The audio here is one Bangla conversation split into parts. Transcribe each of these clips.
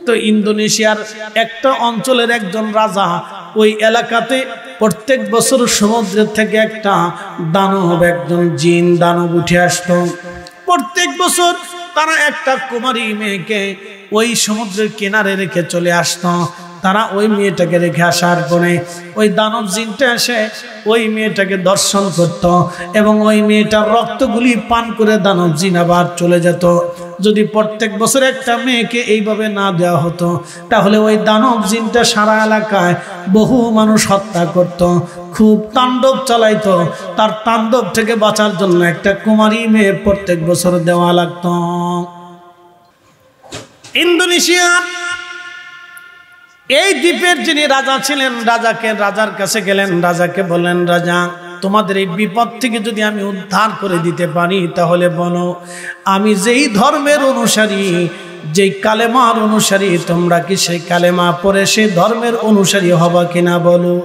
তো ইন্দোনেশিয়ার একটা অঞ্চলের একজন রাজা ওই এলাকাতে প্রত্যেক বছর সমুদ্রের থেকে একটা দানব, একজন জিন দানব উঠে আসতো। প্রত্যেক বছর তারা একটা কুমারী মেয়েকে ওই সমুদ্রের কিনারে রেখে চলে আসতো। তারা ওই মেয়েটাকে রেখে আসার পরে ওই দানব জিনটা এসে ওই মেয়েটাকে দর্শন করত এবং ওই মেয়েটার রক্তগুলি পান করে দানব জিন আবার চলে যেত। যদি প্রত্যেক বছর একটা মেয়েকে এইভাবে না দেওয়া হতো তাহলে ওই দানব জিনটা সারা এলাকায় বহু মানুষ হত্যা করত, খুব তাণ্ডব চালাইতো। তার তাণ্ডব থেকে বাঁচার জন্য একটা কুমারী মেয়ে প্রত্যেক বছর দেওয়া লাগতো। ইন্দোনেশিয়া এই দ্বীপের যিনি রাজা ছিলেন, রাজার কাছে গেলেন, রাজাকে বললেন, রাজা তোমাদের এই বিপদ থেকে যদি আমি উদ্ধার করে দিতে পারি তাহলে বলো আমি যেই ধর্মের অনুসারী, যেই কালেমার অনুসারী, তোমরা কি সেই কালেমা পড়ে সেই ধর্মের অনুসারী হবা কিনা বলো।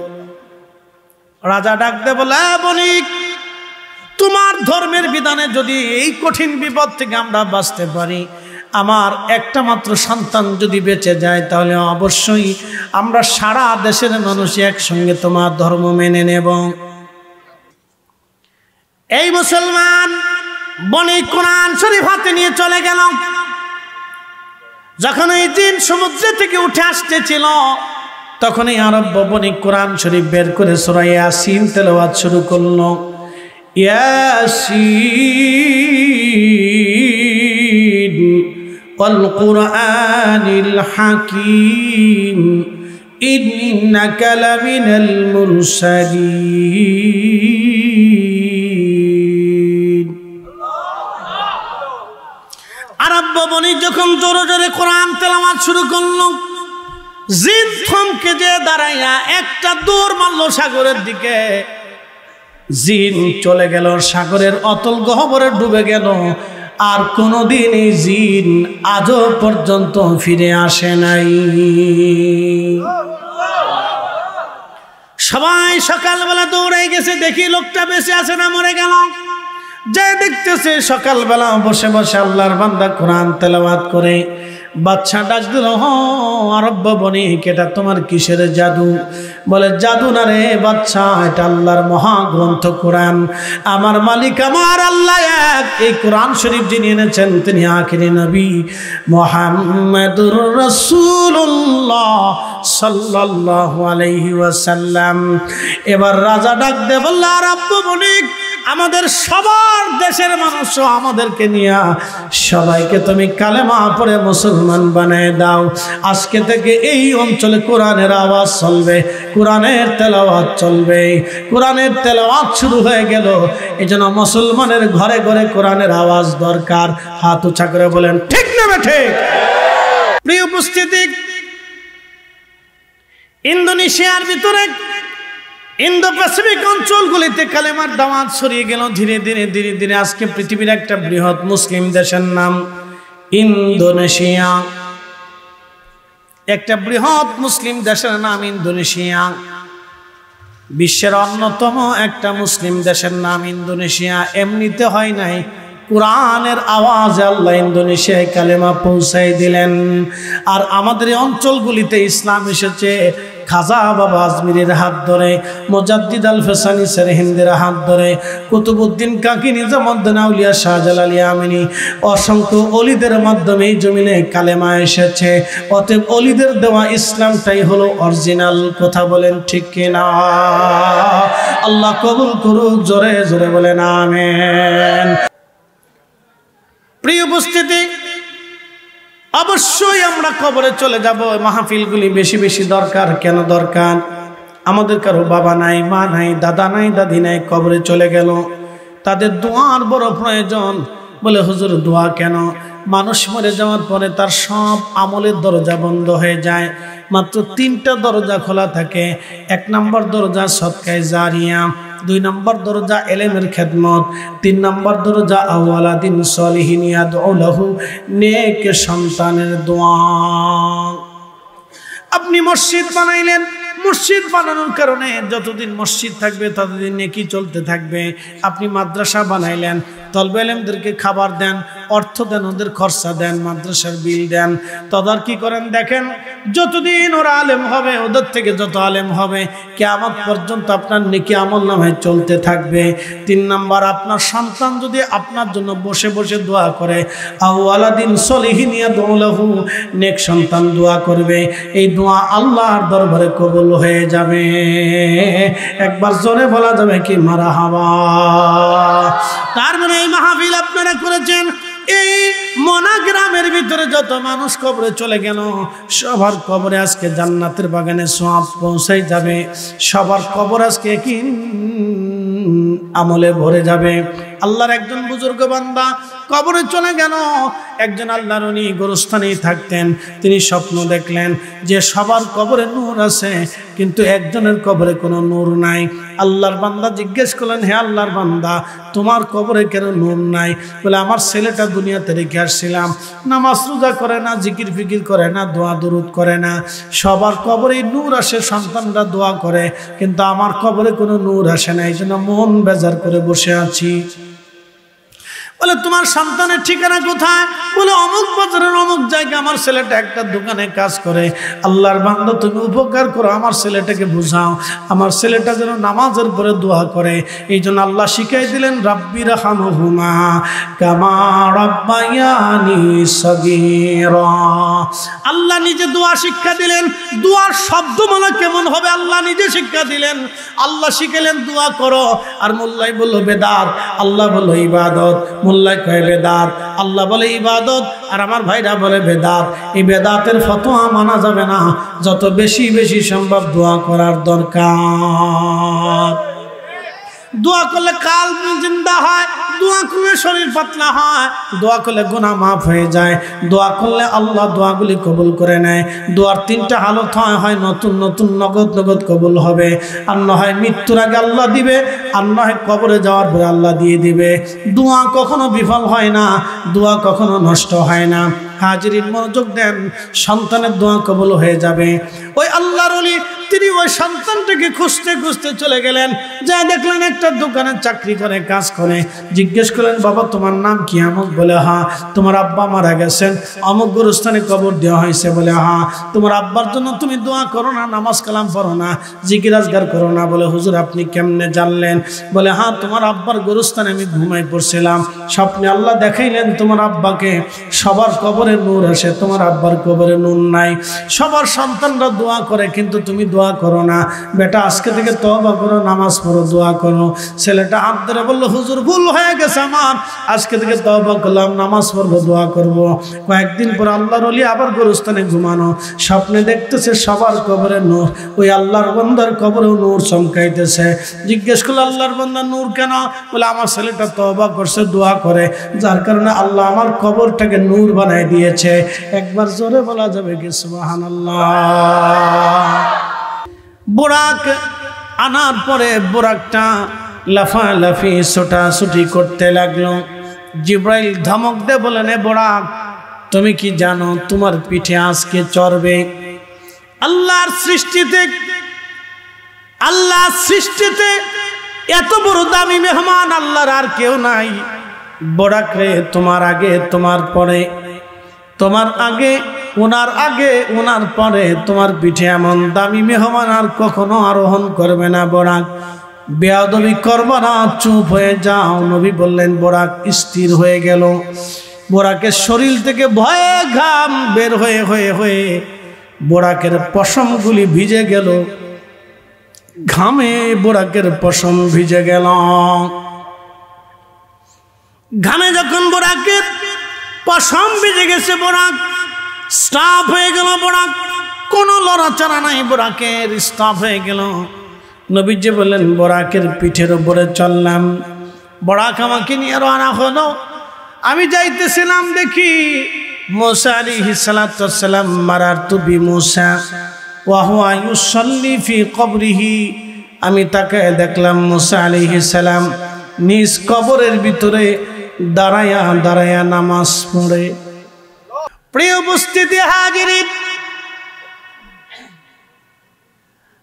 রাজা ডাক দে বলে, বণিক তোমার ধর্মের বিধানে যদি এই কঠিন বিপদ থেকে আমরা বাঁচতে পারি, আমার একটা মাত্র সন্তান যদি বেঁচে যায় তাহলে অবশ্যই আমরা সারা দেশের মানুষ একসঙ্গে তোমার ধর্ম মেনে নেব। এই মুসলমান বণিক কোরআন শরীফ হাতে নিয়ে চলে গেল। যখন এই জিন সমুদ্র থেকে উঠে আসতেছিল তখন এই আরব বণিক কোরআন শরীফ বের করে সূরা ইয়াসিন তেলাওয়াত শুরু করলো। ইয়াসিন ওয়াল কুরআনিল হাকীম ইন্নাকা লামিনাল মুরসালিন। আরব বণিক যখন জোরে জোরে কোরআন তেলাওয়াত শুরু করলো, জিন থমকে যে দাঁড়াইয়া একটা দৌড় মারলো সাগরের দিকে। জিন চলে গেল, সাগরের অতল গহ্বরে ডুবে গেল। আর কোনদিন এই জিন আজও পর্যন্ত ফিরে আসে নাই। সবাই সকালবেলা দৌড়াই গেছে, দেখি লোকটা বেঁচে আছে না মরে গেল। যে দেখতেছে সকালবেলা বসে বসে আল্লাহর বান্দা কোরআন তেলাওয়াত করে। বাচ্চা ডাক দিল, আরব বণিক এটা তোমার কিসের জাদু? বলে, জাদু না রে বাচ্চা, এটা আল্লাহর মহাগ্রন্থ কোরআন। আমার মালিক আমার আল্লাহ এক। এই কোরআন শরীফ যিনি এনেছেন তিনি আখিরি নবী মুহাম্মদুর রাসূলুল্লাহ সাল্লাল্লাহু আলাইহি ওয়াসাল্লাম। এবার রাজা ডাক দে বলল, আরব বণিক আমাদের সবার দেশের মানুষ আমাদেরকে নিয়ে সবাইকে তুমি কালেমা পড়ে মুসলমান বানায় দাও। আজকে থেকে এই অঞ্চলে কোরআনের আওয়াজ চলবে, কোরআনের তেলাওয়াত চলবে। কোরআনের তেলাওয়াত শুরু হয়ে গেল। এজন্য মুসলমানের ঘরে ঘরে কোরআনের আওয়াজ দরকার। হাত উঁচা করে বলেন ঠিক না ঠিক? প্রিয় উপস্থিতি, ইন্দোনেশিয়ার ভিতরে ইন্দো প্যাসিফিক অঞ্চলগুলিতে কালেমার দাওয়াত ছড়িয়ে গেল ধীরে ধীরে ধীরে ধীরে। আজকে পৃথিবীর একটা বৃহৎ মুসলিম দেশের নাম ইন্দোনেশিয়া। একটা বৃহৎ মুসলিম দেশের নাম ইন্দোনেশিয়া। বিশ্বের অন্যতম একটা মুসলিম দেশের নাম ইন্দোনেশিয়া। এমনিতে হয় নাই, কোরআনের আওয়াজে আল্লাহ ইন্দোনেশিয়ায় কালেমা পৌঁছাই দিলেন। আর আমাদের এই অঞ্চলগুলিতে ইসলাম এসেছে খাজা বাবা আজমিরের হাত ধরে, মুজাদ্দিদ আল ফেসানি সেরহিন্দের হাত ধরে, কুতুবউদ্দিন কাকি নিজামউদ্দিন আউলিয়া শাহজালাল ইয়ামানি, অসংখ্য অলিদের মাধ্যমে এই জমিনে কালেমা এসেছে। অতএব অলিদের দেওয়া ইসলামটাই হলো অরিজিনাল। কথা বলেন ঠিক কিনা? আল্লাহ কবুল করুক। জোরে জোরে বলেন আমিন। প্রিয় উপস্থিতি, অবশ্যই আমরা কবরে চলে যাব। মাহফিলগুলি বেশি বেশি দরকার। কেন দরকার? আমাদের কারো বাবা নাই, মা নাই, দাদা নাই, দাদি নাই, কবরে চলে গেল। তাদের দোয়ার বড় প্রয়োজন। বলে, হুজুর দোয়া কেন? মানুষ মরে যাওয়ার পরে তার সব আমলের দরজা বন্ধ হয়ে যায়। মাত্র 3টা দরজা খোলা থাকে। 1 নম্বর দরজা সদকায়ে জারিয়া, 2 নম্বর দরজা ইলমের খেদমত, 3 নম্বর দরজা আওয়ালাদিন সলিহিন ইয়াদউ লাহু, নেক সন্তানের দোয়া। আপনি মসজিদ বানাইলেন, মসজিদ বানানোর কারণে যতদিন মসজিদ থাকবে ততদিন নেকি চলতে থাকবে। আপনি মাদ্রাসা বানাইলেন, তলবে ইলমদেরকে খাবার দেন, অর্থ দেন, ওদের খরচা দেন, মাদ্রাসার বিল দেন, তদারকি করেন। দেখেন যতদিন ওরা আলেম হবে, ওদের থেকে যত আলেম হবে, কিয়ামত পর্যন্ত আপনার নেকি আমলনামায় চলতে থাকবে। 3 নাম্বার, আপনার সন্তান যদি আপনার জন্য বসে বসে দোয়া করে, আওয়ালাদিন সলিহিন ইয়াদউ লাহু, নেক সন্তান দোয়া করবে, এই দোয়া আল্লাহর দরবারে কবুল হয়ে যাবে। একবার জোরে বলা যাবে কি মারহাবা। তার মানে এই মাহফিল আপনারা করেছেন, এই মনা গ্রামের ভিতরে যত মানুষ কবরে চলে গেল, সবার কবরে আজকে জান্নাতের বাগানে সওয়াব পৌঁছাই যাবে। সবার কবর আজকে কি আমলে ভরে যাবে। আল্লাহর একজন বুজুর্গ বান্দা কবরে চলে গেল। একজন আল্লাহর ওলি গোরস্থানেই থাকতেন, তিনি স্বপ্ন দেখলেন যে সবার কবরে নূর আছে, কিন্তু একজনের কবরে কোনো নূর নাই। আল্লাহর বান্দা জিজ্ঞেস করলেন, হে আল্লাহর বান্দা, তোমার কবরে কেন নূর নাই? বলে, আমার ছেলেটা দুনিয়াতে রেখে আসছিলাম, নামাজ রোজা করে না, জিকির ফিকির করে না, দোয়া দুরুদ করে না। সবার কবরে নূর আসে, সন্তানরা দোয়া করে, কিন্তু আমার কবরে কোনো নূর আসে না, এই জন্য মন বেজার করে বসে আছি। বলে, তোমার সন্তানের ঠিকানা কোথায়? বলে, অমুক বাজারের অমুক জায়গা, আমার ছেলেটা একটা দোকানে কাজ করে। আল্লাহর বান্দা, তুমি উপকার করো, আমার ছেলেটাকে বুঝাও, আমার ছেলেটা যেন নামাজের পরে দোয়া করে। এই জন্য আল্লাহ শিখাই দিলেন, রাব্বির হামহুমা কামা রাব্বায়ানি সগীরা। আল্লাহ নিজে দোয়া শিক্ষা দিলেন। দোয়ার শব্দমালা কেমন হবে আল্লাহ নিজে শিক্ষা দিলেন। আল্লাহ শিখালেন দোয়া করো, আর মোল্লাই বলল বেদাত, আল্লাহ বলল ইবাদত। মোল্লাই কয় বেদাত, আল্লাহ বলে ইবাদত, আর আমার ভাইরা বলে বেদাত। এই বেদাতের ফতোয়া মানা যাবে না, যত বেশি বেশি সম্ভব দোয়া করার দরকার। দোয়া করলে কাল জিন্দা হয়, দোয়া করলে শরীর পাতলা হয়, দোয়া করলে গুনাহ মাফ হয়ে যায়, দোয়া করলে আল্লাহ দোয়াগুলি কবুল করে নেয়। দোয়ার 3টা হালত হয় নতুন নতুন নগদ নগদ কবুল হবে, আর না হয় মৃত্যুর আগে আল্লাহ দিবে, আর না হয় কবরে যাওয়ার পরে আল্লাহ দিয়ে দিবে। দোয়া কখনো বিফল হয় না, দোয়া কখনো নষ্ট হয় না। হাজিরিন মনোযোগ দেন, সন্তানের দোয়া কবুল হয়ে যাবে। ওই আল্লাহর ওলি তিনি ওই সন্তানটাকে খুঁজতে খুঁজতে চলে গেলেন, যা দেখলেন একটা দোকানে চাকরি করে, কাজ করে। জিজ্ঞেস করলেন, বাবা তোমার নাম কি? আমুক। বলে, হ্যাঁ। তোমার আব্বা মারা গেছেন, অমুক গুরুস্থানে কবর দেওয়া হয়েছে। বলে, হ্যাঁ। তোমার আব্বার জন্য তুমি দোয়া করো না, নামাজ কালাম পড়ো না, জিকির আজগার করো না? বলে, হুজুর আপনি কেমনে জানলেন? বলে, হ্যাঁ, তোমার আব্বার গুরুস্থানে আমি ঘুমাই পড়ছিলাম, স্বপ্নে আল্লাহ দেখাইলেন তোমার আব্বাকে। সবার কবরে নূর আসে, তোমার আব্বার কবরে নূর নাই। সবার সন্তানরা দোয়া করে, কিন্তু তুমি দোয়া করো না। বেটা আজকে থেকে তওবা করো, নামাজ পড়ো, দোয়া করো। ছেলেটা হাত ধরে বলল, হুজুর ভুল হয়ে গেছে আমার, আজকে থেকে তওবা করলাম, নামাজ পড়বো, দোয়া করব। কয়েকদিন পর আল্লাহর ওলি আবার গোরস্থানে ঘুমানো, স্বপ্নে দেখতেছে সবার কবরে নূর, ওই আল্লাহর বান্দার কবরেও নূর চমকাইতেছে। জিজ্ঞেস করলো, আল্লাহর বান্দা নূর কেন? বলে, আমার ছেলেটা তওবা করছে, দোয়া করে, যার কারণে আল্লাহ আমার কবরটাকে নূর বানাই দিয়েছে। একবার জোরে বলা যাবে কি সুবহানাল্লাহ। বোরাক আনার পরে বোরাকটা লাফালাফি ছোটাছুটি করতে লাগলো। জিব্রাইল ধমক দিয়ে বলেন, এ বোরাক, তুমি কি জানো তোমার পিঠে আজকে চড়বে? আল্লাহর সৃষ্টিতে এত বড় দামি মেহমান আল্লাহর আর কেউ নাই। বোরাক রে, তোমার আগে তোমার পরে, তোমার আগে ওনার আগে ওনার পরে তোমার পিঠে এমন দামি মেহমান আর কখনো আরোহণ করবে না। বোরাক বেয়াদবি করবে না, চুপ হয়ে যাও। নবী বললেন, বোরাক স্থির হয়ে গেল। বোরাকের শরীর থেকে ভয়ে ঘাম বের হয়ে হয়ে হয়ে বোরাকের পশমগুলি ভিজে গেল। ঘামে বোরাকের পশম ভিজে গেল। ঘামে যখন বোরাকের পশম ভিজে গেছে, বোরাক স্টাফ হয়ে গেল। বোরাক কোনো লড়াচড়া নাই, বোরাকের স্টাফ হয়ে গেল। নবীজি বললেন, বোরাকের পিঠের উপরে চললাম, বোরাক আমাকে নিয়ে রওনা হলো। আমি যাইতেছিলাম, দেখি মুসা আলাইহিস সালাতু ওয়াস সালাম মারারতু বিমুসা ওয়া হুয়া ইউসাল্লি ফি কবরিহি। আমি তাকে দেখলাম মুসা আলাইহিস সালাম নিজ কবরের ভিতরে দাঁড়ায়া দাঁড়ায়া নামাজ পড়ে। প্রিয় উপস্থিতি হাজিরিন,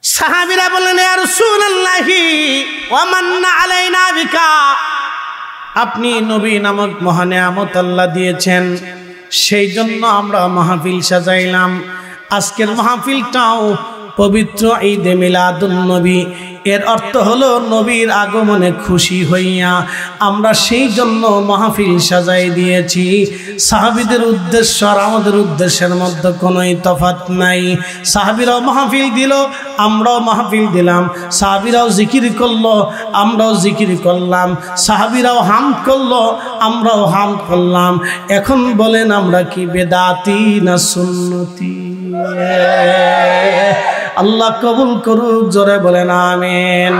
সাহাবীরা বললেন, ইয়া রাসূলুল্লাহি ওয়া মান্না আলাইনা বিকা, আপনি নবী নামক মহানিয়ামত আল্লাহ দিয়েছেন, সেই জন্য আমরা মাহফিল সাজাইলাম। আজকের মাহফিলটাও পবিত্র ঈদে মিলাদুন নবী, এর অর্থ হলো নবীর আগমনে খুশি হইয়া আমরা সেই জন্য মাহফিল সাজাই দিয়েছি। সাহাবীদের উদ্দেশ্য আর আমাদের উদ্দেশ্যের মধ্যে কোনোই তফাৎ নাই। সাহাবীরাও মাহফিল দিল, আমরাও মাহফিল দিলাম। সাহাবীরাও জিকির করলো, আমরাও জিকির করলাম। সাহাবীরাও হামদ করলো, আমরাও হামদ করলাম। এখন বলেন আমরা কি বেদাতি না সুন্নতি? আল্লাহ কবুল করুক, জোরে বলেন আমিন।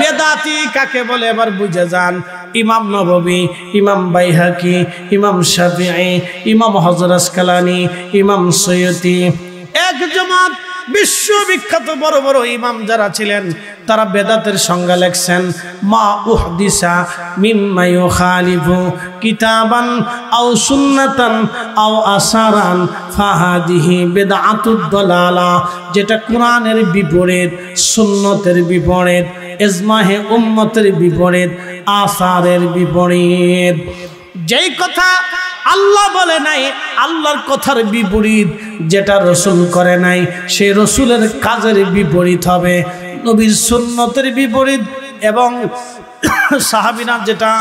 বেদাতি কাকে বলে এবার বুঝে যান। ইমাম নববী, ইমাম বাইহাকি, ইমাম শাফিঈ, ইমাম হযরত আসকালানী, ইমাম সৈয়দী, এক জমাত বিশ্ববিখ্যাত বড় বড় ইমাম যারা ছিলেন তারা বেদাতের সংজ্ঞা লেখছেন। মা উহদিসা মিম্মা ইউখালিফু কিতাবান আও সুন্নাতান আও আসারান ফাহাদিহি বিদআতুদ দালালা, যেটা কোরআনের বিপরীত, সুন্নতের বিপরীত, ইজমাহে উম্মতের বিপরীত, আসারের বিপরীত। যেই কথা আল্লাহ বলে নাই, আল্লাহর কথার বিপরীত, যেটা রসুল করে নাই সেই রসুলের কাজের বিপরীত হবে, নবীর সুন্নতের বিপরীত, এবং সাহাবীরা যেটা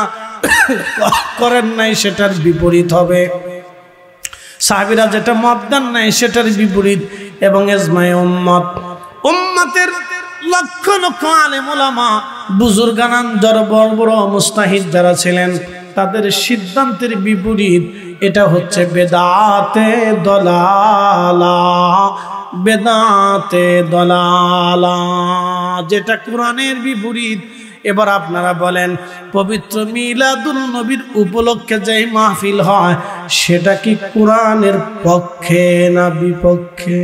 করেন নাই সেটার বিপরীত হবে, সাহাবীরা যেটা মত দেন নাই সেটার বিপরীত, এবং ইজমায়ে উম্মত, উম্মতের লক্ষ লক্ষ আলেম ওলামা বুজুর্গানান যারা বড় বড় মুস্তাহিদ যারা ছিলেন তাদের সিদ্ধান্তের বিপরীত। এটা হচ্ছে বেদাতে দলালা, বেদাতে দলালা, যেটা কোরআনের বিপরীত। এবার আপনারা বলেন, পবিত্র মিলাদুন নবীর উপলক্ষে যে মাহফিল হয় সেটা কি কোরআনের পক্ষে না বিপক্ষে?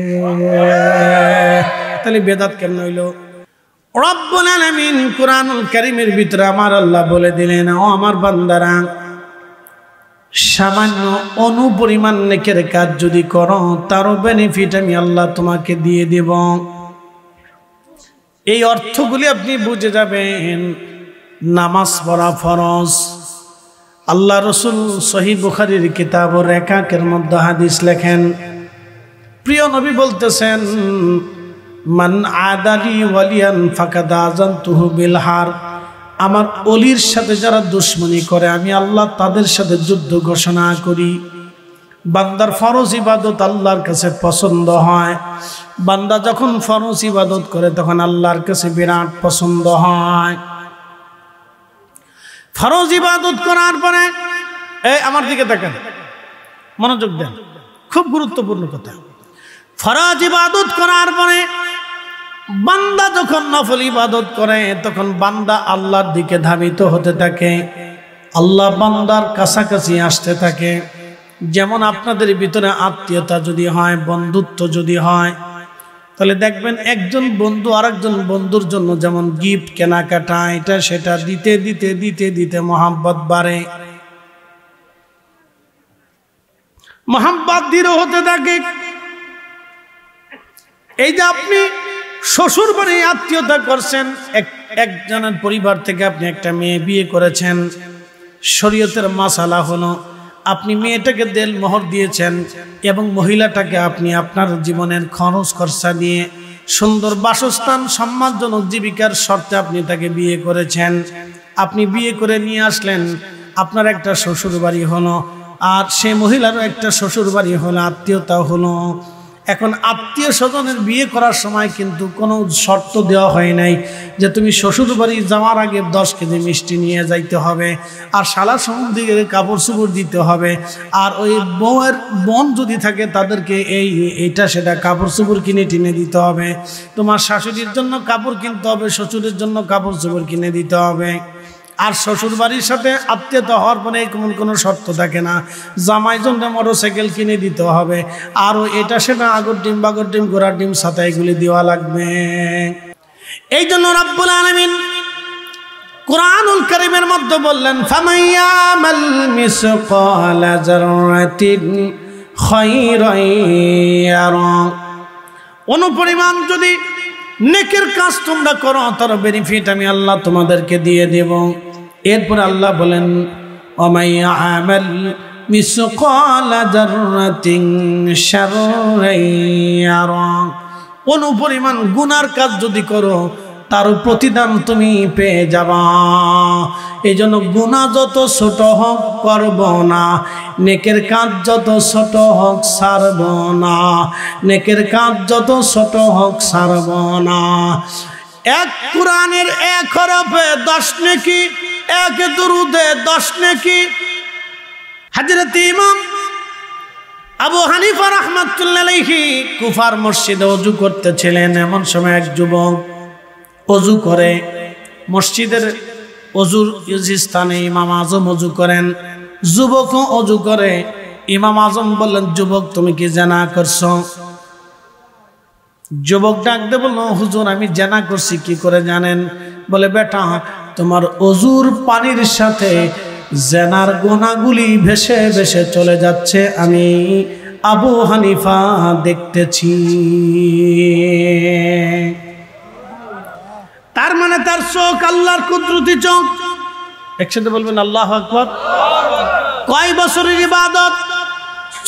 তাহলে বেদাত কেন হইল? রব্বুল আলামিন কুরআনুল কারীমের ভিতরে আমার আল্লাহ বলে দিলেন, ও আমার বান্দারা, সামান্য অনুপরিমাণ নেকের কাজ যদি করো তারও বেনিফিট আমি আল্লাহ তোমাকে দিয়ে দেব। এই অর্থগুলি আপনি বুঝে যাবেন। নামাজ পড়া ফরজ। আল্লাহ রসুল সহিহ বুখারীর কিতাব রেকাকের মধ্যে হাদিস লেখেন, প্রিয় নবী বলতেছেন, মান আদালি ওয়ালিয়ান ফাকাদ আযানতুহু বিল হারব, আমার ওলির সাথে যারা দুশমনি করে আমি আল্লাহ তাদের সাথে যুদ্ধ ঘোষণা করি। বান্দার ফরজ ইবাদত আল্লাহর কাছে পছন্দ হয়। বান্দা যখন ফরজ ইবাদত করে তখন আল্লাহর কাছে বিরাট পছন্দ হয়। ফরজ ইবাদত করার পরে, এই আমার দিকে তাকান, মনোযোগ দেন, খুব গুরুত্বপূর্ণ কথা। ফরজ ইবাদত করার পরে বান্দা যখন নফল ইবাদত করে তখন বান্দা আল্লাহর দিকে ধাবিত হতে থাকে, আল্লাহ বান্দার কাছাকাছি আসতে থাকে। যেমন আপনাদের ভিতরে আত্মীয়তা যদি হয়, বন্ধুত্ব যদি হয়, তাহলে দেখবেন একজন বন্ধু আরেকজন বন্ধুর জন্য যেমন গিফট কেনাকাটা এটা সেটা দিতে দিতে দিতে দিতে মহাব্বত বাড়ে, মহাব্বত দৃঢ় হতে থাকে। এই যে আপনি শ্বশুর বাড়ি আত্মীয়তা করছেন, একজনের পরিবার থেকে আপনি একটা মেয়ে বিয়ে করেছেন, শরীয়তের মাসালা হলো আপনি মেয়েটাকে দেল মোহর দিয়েছেন এবং মহিলাটাকে আপনি আপনার জীবনের খরচ খরচা দিয়ে সুন্দর বাসস্থান সম্মানজনক জীবিকার শর্তে আপনি তাকে বিয়ে করেছেন। আপনি বিয়ে করে নিয়ে আসলেন, আপনার একটা শ্বশুর বাড়ি হলো, আর সে মহিলারও একটা শ্বশুর বাড়ি হলো, আত্মীয়তা হলো। এখন আত্মীয় স্বজনের বিয়ে করার সময় কিন্তু কোনো শর্ত দেওয়া হয় নাই যে তুমি শ্বশুর বাড়ি যাওয়ার আগে 10 কেজি মিষ্টি নিয়ে যাইতে হবে, আর শালা সম্বন্ধে কাপড় চোপড় দিতে হবে, আর ওই বউয়ের বোন যদি থাকে তাদেরকে এইটা সেটা কাপড় চোপড় কিনে টিনে দিতে হবে, তোমার শাশুড়ির জন্য কাপড় কিনতে হবে, শ্বশুরের জন্য কাপড় চোপড় কিনে দিতে হবে। আর শ্বশুর বাড়ির সাথে আত্মীয়তা হওয়ার পরে কোনো শর্ত থাকে না, জামাই জন্য মোটরসাইকেল কিনে দিতে হবে, আরও এটা সেটা আগর ডিম বাগর ডিম ঘোড়ার ডিম ছাতা এগুলি দেওয়া লাগবে। এই জন্য রব্বুল আলামিন কুরআনুল কারীমের মধ্যে বললেন, ফামাইয়ামাল মিসকালা যাররাতিন খায়রান ইয়ারা, অনুপরিমাণ যদি নেকের কাজ তোমরা করো তার বেনিফিট আমি আল্লাহ তোমাদেরকে দিয়ে দেব। এরপর আল্লাহ বলেন ওমাই আমাল মিসকালা যাররাতিন শাররান ইয়ারা, কোন পরিমাণ গুনার কাজ যদি করো তার প্রতিদান তুমি পেয়ে যাবা। এই জন্য গুনাহ যত ছোট হোক করব না, নেকের কাজ যত ছোট হোক ছাড়ব না, নেকের কাজ যত ছোট হোক ছাড়ব না। এক কোরআনের এক হরফে 10 নেকি, এক দুরুদে 10 নেকি। হযরত ইমাম আবু হানিফা রাহমাতুল্লাহ আলাইহি কুফার মসজিদে ওযু করতেছিলেন। এমন সময় এক যুবক ওযু করে, মসজিদের ওযুর স্থানে ইমাম আজম ওযু করেন, যুবকও ওযু করে। ইমাম আজম বললেন, যুবক তুমি কি জিনা করছো? যুবক ডাক দিয়ে বলল, হুজুর আমি জিনা করছি। কি করে জানেন? বলে, বেটা তোমার ওযুর পানির সাথে জিনার গুনাহগুলি ভেসে ভেসে চলে যাচ্ছে, আমি আবু হানিফা দেখতেছি। তার মানে তার চোখ আল্লাহর কুদরতি চোখ। একসাথে বলবেন আল্লাহু আকবার। কয় বছরের ইবাদত?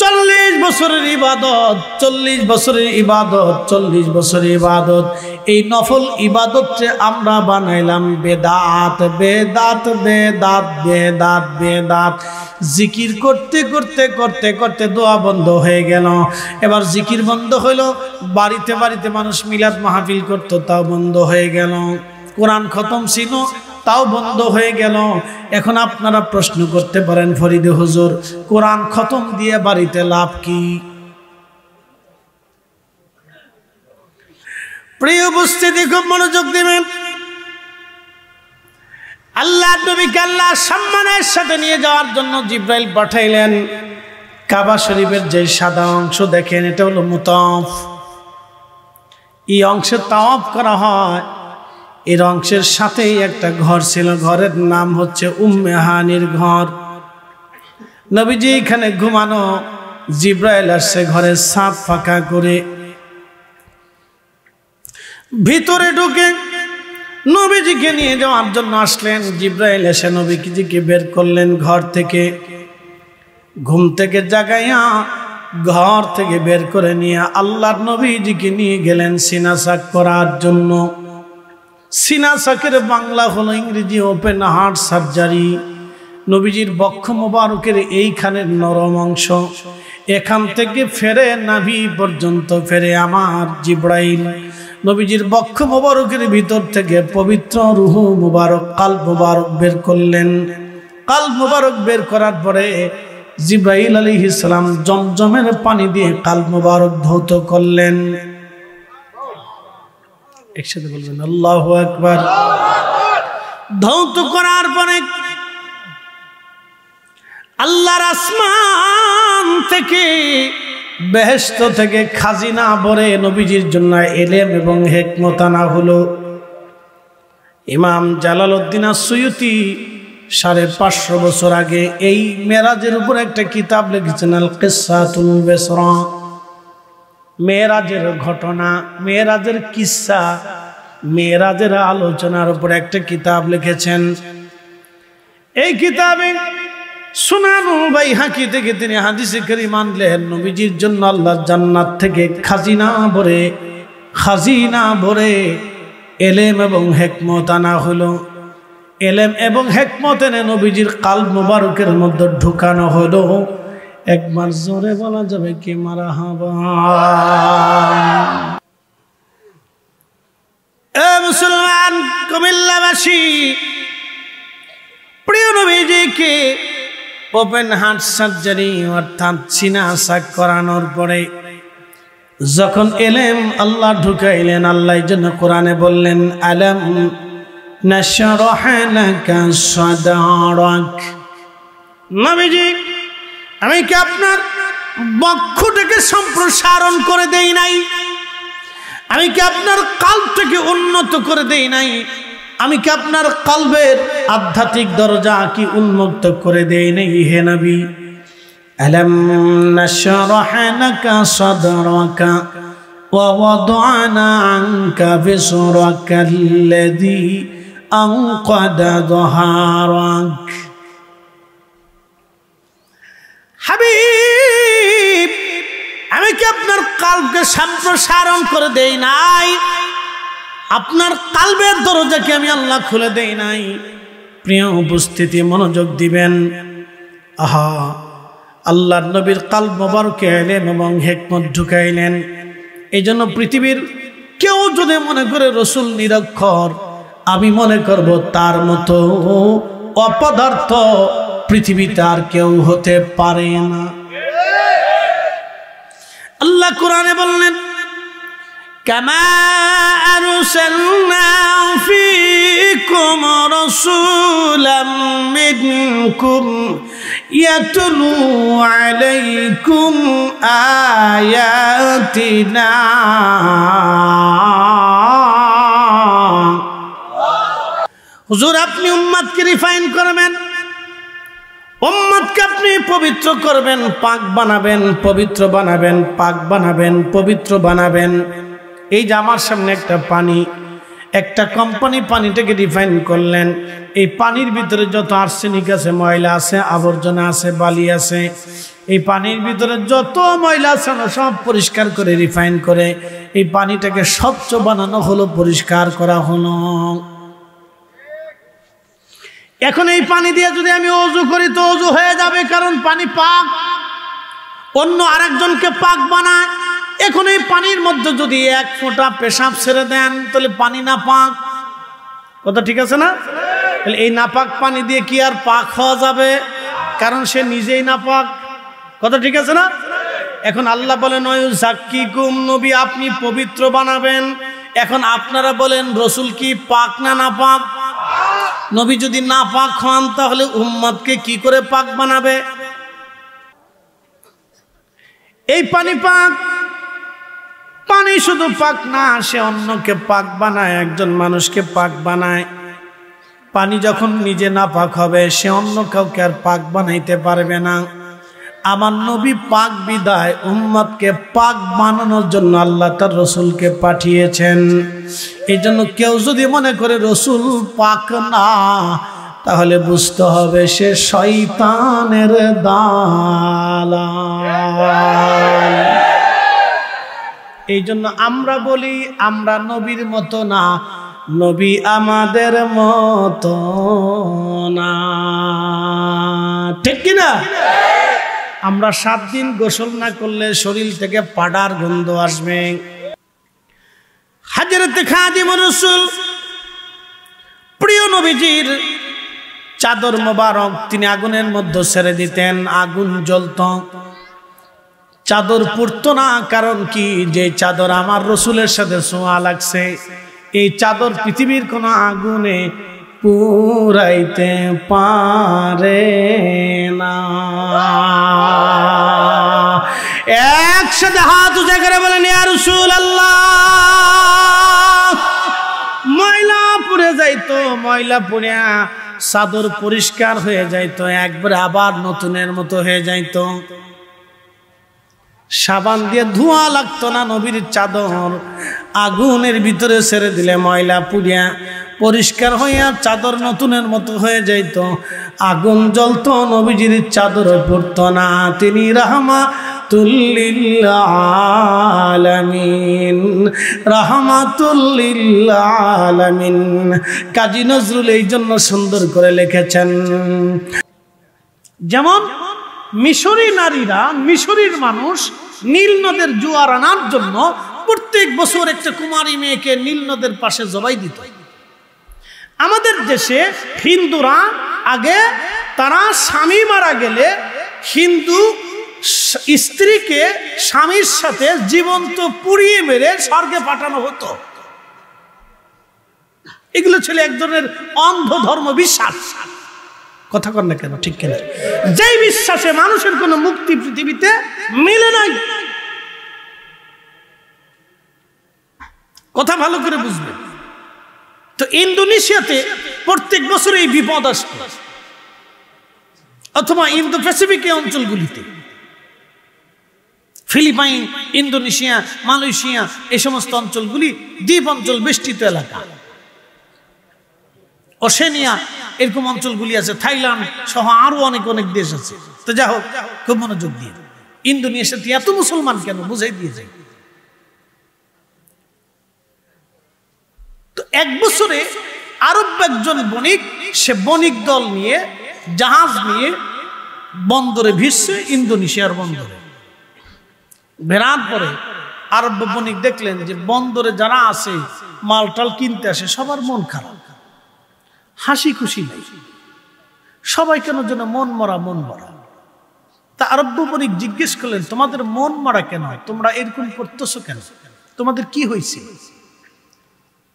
40 বছরের ইবাদত, 40 বছরের ইবাদত, 40 বছরের ইবাদত। এই নফল ইবাদতকে আমরা বানাইলাম বেদাত, বেদাত, বেদাত, বেদাত, বেদাত। জিকির করতে করতে করতে করতে দোয়া বন্ধ হয়ে গেল। এবার জিকির বন্ধ হইলো, বাড়িতে বাড়িতে মানুষ মিলাদ মাহফিল করতো, তাও বন্ধ হয়ে গেল। কোরআন খতম ছিল, তাও বন্ধ হয়ে গেল। এখন আপনারা প্রশ্ন করতে পারেন, ফরিদে হুজুর কোরআন খতম দিয়ে বাড়িতে লাভ কি? প্রিয় উপস্থিতি, খুব মনোযোগ দিবেন। আল্লাহ নবীকে আল্লাহ সম্মানের সাথে নিয়ে যাওয়ার জন্য জিব্রাইল পাঠাইলেন। কাবা শরীফের যে সাদা অংশ দেখেন, এটা হলো মুতাফ। এই অংশে তাওয়াফ করা হয়। এর অংশের সাথেই একটা ঘর ছিল, ঘরের নাম হচ্ছে উম্মে হানির ঘর। নবীজি এখানে ঘুমানো, জিব্রাইল আসছে ঘরের ছাদ ফাঁকা করে, ভিতরে ঢুকে নবীজিকে নিয়ে যাওয়ার জন্য আসলেন। জিব্রাইল এসে নবীজিকে বের করলেন ঘর থেকে, ঘুম থেকে জাগাইয়া ঘর থেকে বের করে নিয়ে আল্লাহর নবীজিকে নিয়ে গেলেন সিনা সাক করার জন্য। সিনা সাকের বাংলা হলো ইংরেজি ওপেন হার্ট সার্জারি। নবীজির বক্ষ মোবারকের এইখানের নরম অংশ, এখান থেকে ফেরে নাভি পর্যন্ত ফেরে আমার জিব্রাইল। নবীজির বক্ষ মোবারকের ভিতর থেকে পবিত্র রূহ মুবারক, কালব মুবারক বের করলেন। কালব মুবারক বের করার পরে জিব্রাইল আলাইহিস সালাম জমজমের পানি দিয়ে কালব মুবারক ধৌত করলেন। একসাথে বলবেন আল্লাহু আকবার। ধৌত করার পরে আল্লাহর আসমান থেকে, বেহেশত থেকে খাজিনা ভরে নবীজির জন্য ইলম এবং হিকমত আনা হলো। ইমাম জালালউদ্দিন আস-সুয়ুতি 550 বছর আগে এই মেরাজের উপর একটা কিতাব লিখেছেন, আল কিসাতুল বিসরা। মেরাজের ঘটনা, মেরাজের কিসসা, মেরাজের আলোচনার উপর একটা কিতাব লিখেছেন। এই কিতাবে সুনানুল বাইহাকি থেকে তিনি হাদিসে কারীম আনলেন, নবীজির জন্য আল্লাহর জান্নাত থেকে খাজিনা ভরে ইলম এবং হিকমত আনা হলো। ইলম এবং হিকমত এনে নবীজির কালব মুবারকের মধ্যে ঢুকানো হলো। একবার জোরে বলা যাবে কি মারহাবা? এ মুসলমান কুমিল্লাবাসী, প্রিয় নবীজিকে ওপেন হার্ট সার্জারি অর্থাৎ সিনা সাক করানোর পরে যখন ইলম আল্লাহ ঢুকাইলেন, আল্লাহ জন্য কোরআনে বললেন, আলাম নাশরাহ লাকা সাদরাক। নবীজি, আমি কি আপনার বক্ষটাকে সম্প্রসারণ করে দেই নাই? আমি কি আপনার কালবটাকে উন্নত করে দেই নাই? আমি কি আপনার কালবের আধ্যাত্মিক দরজা কি উন্মুক্ত করে দেই নাই? হে নবী, আলাম নাশরাহ লাকা সাদরাকা ওয়া ওয়াদানা আনকা বিসরাকা আল্লাযী আনকাদা যহারাক। হাবিব, আমি কি আপনার কলবকে সম্প্রসারণ করে দেই নাই? আপনার কলবের দরজাকে আমি আল্লাহ খুলে দেই নাই? প্রিয় উপস্থিতি, মনোযোগ দিবেন। আহা, আল্লাহর নবীর কলব মোবারকে এলেন এবং হিকমত ঢুকাইলেন। এই জন্য পৃথিবীর কেউ যদি মনে করে রসুল নিরক্ষর, আমি মনে করব তার মতো অপদার্থ পৃথিবীতে আর কেউ হতে পারে না। আল্লাহ কোরআনে বললেন, কামা আরসালনা ফীকুম রাসূলাম মিনকুম ইয়াতলু আলাইকুম আয়াতিনা। হুজুর, আপনি উম্মতকে রিফাইন করবেন, উম্মতকে আপনি পবিত্র করবেন, পাক বানাবেন, পবিত্র বানাবেন, পাক বানাবেন, পবিত্র বানাবেন। এই যে আমার সামনে একটা পানি, একটা কোম্পানি পানিটাকে রিফাইন করলেন। এই পানির ভিতরে যত আর্সেনিক আছে, ময়লা আছে, আবর্জনা আছে, বালি আছে, এই পানির ভিতরে যত ময়লা আছে সব পরিষ্কার করে রিফাইন করে এই পানিটাকে স্বচ্ছ বানানো হলো, পরিষ্কার করা হলো। এখন এই পানি দিয়ে যদি আমি ওযু করি তো ওযু হয়ে যাবে, কারণ পানি পাক। অন্য আরেকজনকে পাক বানায়। এখন এই পানির মধ্যে যদি এক ফোঁটা পেশাব ছেড়ে দেন তাহলে পানি না পাক। কথা ঠিক আছে না? তাহলে এই নাপাক পানি দিয়ে কি আর পাক হওয়া যাবে? কারণ সে নিজেই নাপাক। কথা ঠিক আছে না? এখন আল্লাহ বলেন, ওয়ায়ুযাক্কিকুম, নবী আপনি পবিত্র বানাবেন। এখন আপনারা বলেন রসুল কি পাক না নাপাক? নবী যদি নাপাক হন তাহলে উম্মতকে কি করে পাক বানাবে? এই পানি পাক। পানি শুধু পাক না, সে অন্যকে পাক বানায়, একজন মানুষকে পাক বানায়। পানি যখন নিজে নাপাক হবে সে অন্য কাউকে আর পাক বানাইতে পারবে না। আমার নবী পাক বিদায় উম্মতকে পাক বানানোর জন্য আল্লাহ তার রসুলকে পাঠিয়েছেন। এই জন্য কেউ যদি মনে করে রসুল পাক না, তাহলে বুঝতে হবে সে শয়তানের দালাল। এই জন্য আমরা বলি আমরা নবীর মতো না, নবী আমাদের মতো না। ঠিক কিনা? আমরা 7 দিন গোসল না করলে শরীর থেকে পাড়ার গন্ধ আসবে। হযরত খাদিমুর রাসূল প্রিয় নবীজির চাদর মোবারক তিনি আগুনের মধ্যে ছেড়ে দিতেন, আগুন জ্বলত, চাদর পুড়তো না। কারণ কি? যে চাদর আমার রসুলের সাথে ছোঁয়া লাগছে, এই চাদর পৃথিবীর কোন আগুনে পুরাইতে পারে না। একসাথে হাত উঁচা করে বলেন, ইয়া রাসূলুল্লাহ। ময়লা পুড়ে যাইতো, ময়লা পুড়িয়া চাদর পরিষ্কার হয়ে যাইতো, একবার আবার নতুনের মতো হয়ে যাইতো। সাবান দিয়ে ধোঁয়া লাগতো না নবীর চাদর। আগুনের ভিতরে ছেড়ে দিলে ময়লা পুড়িয়া পরিষ্কার হইয়া চাদর নতুনের মতো হয়ে যাইত। আগুন জ্বলতো, নবীজির চাদর পড়তো না। তিনি রাহমাতুল লিল আলামিন, রাহমাতুল লিল আলামিন। কাজী নজরুল এই জন্য সুন্দর করে লিখেছেন, যেমন মিশরী নারীরা, মিশরীর মানুষ নীল নদের জোয়ার আনার জন্য প্রত্যেক বছর একটা কুমারী মেয়েকে নীল নদের পাশে জবাই দিত। আমাদের দেশে হিন্দুরা আগে তারা স্বামী মারা গেলে হিন্দু স্ত্রীকে স্বামীর সাথে জীবন্ত পুড়িয়ে মেরে স্বর্গে পাঠানো হতো। এগুলো ছিল এক ধরনের অন্ধ ধর্ম বিশ্বাস। কথা কর না কেন? ঠিক কিনা? যেই বিশ্বাসে মানুষের কোনো মুক্তি পৃথিবীতে মিলে নাই। কথা ভালো করে বুঝবেন। তো ইন্দোনেশিয়াতে প্রত্যেক বছর এই বিপদ আসতো, অথবা ইন্দো প্যাসিফিক অঞ্চলগুলিতে, ফিলিপাইন, ইন্দোনেশিয়া, মালয়েশিয়া, এই সমস্ত অঞ্চলগুলি দ্বীপ অঞ্চল বেষ্টিত এলাকা। ওশেনিয়া এরকম অঞ্চলগুলি আছে, থাইল্যান্ড সহ আরো অনেক অনেক দেশ আছে। তো যা হোক, খুব মনোযোগ দিয়ে, ইন্দোনেশিয়াতে এত মুসলমান কেন বুঝাই দিয়ে যায়। তো এক বছরে আরব একজন বণিক, সে বণিক দল নিয়ে জাহাজ নিয়ে বন্দরে ভিড়ছে, ইন্দোনেশিয়ার বন্দরে। বেরার পরে আরব বণিক দেখলেন যে বন্দরে যারা আছে মালটাল কিনতে আসে সবার মন খারাপ, হাসি খুশি নাই, সবাই কেন যেন মন মরা মন মরা। তা আরব বণিক জিজ্ঞেস করলেন, তোমাদের মন মরা কেন, তোমরা এরকম করতেছো কেন, তোমাদের কি হয়েছে?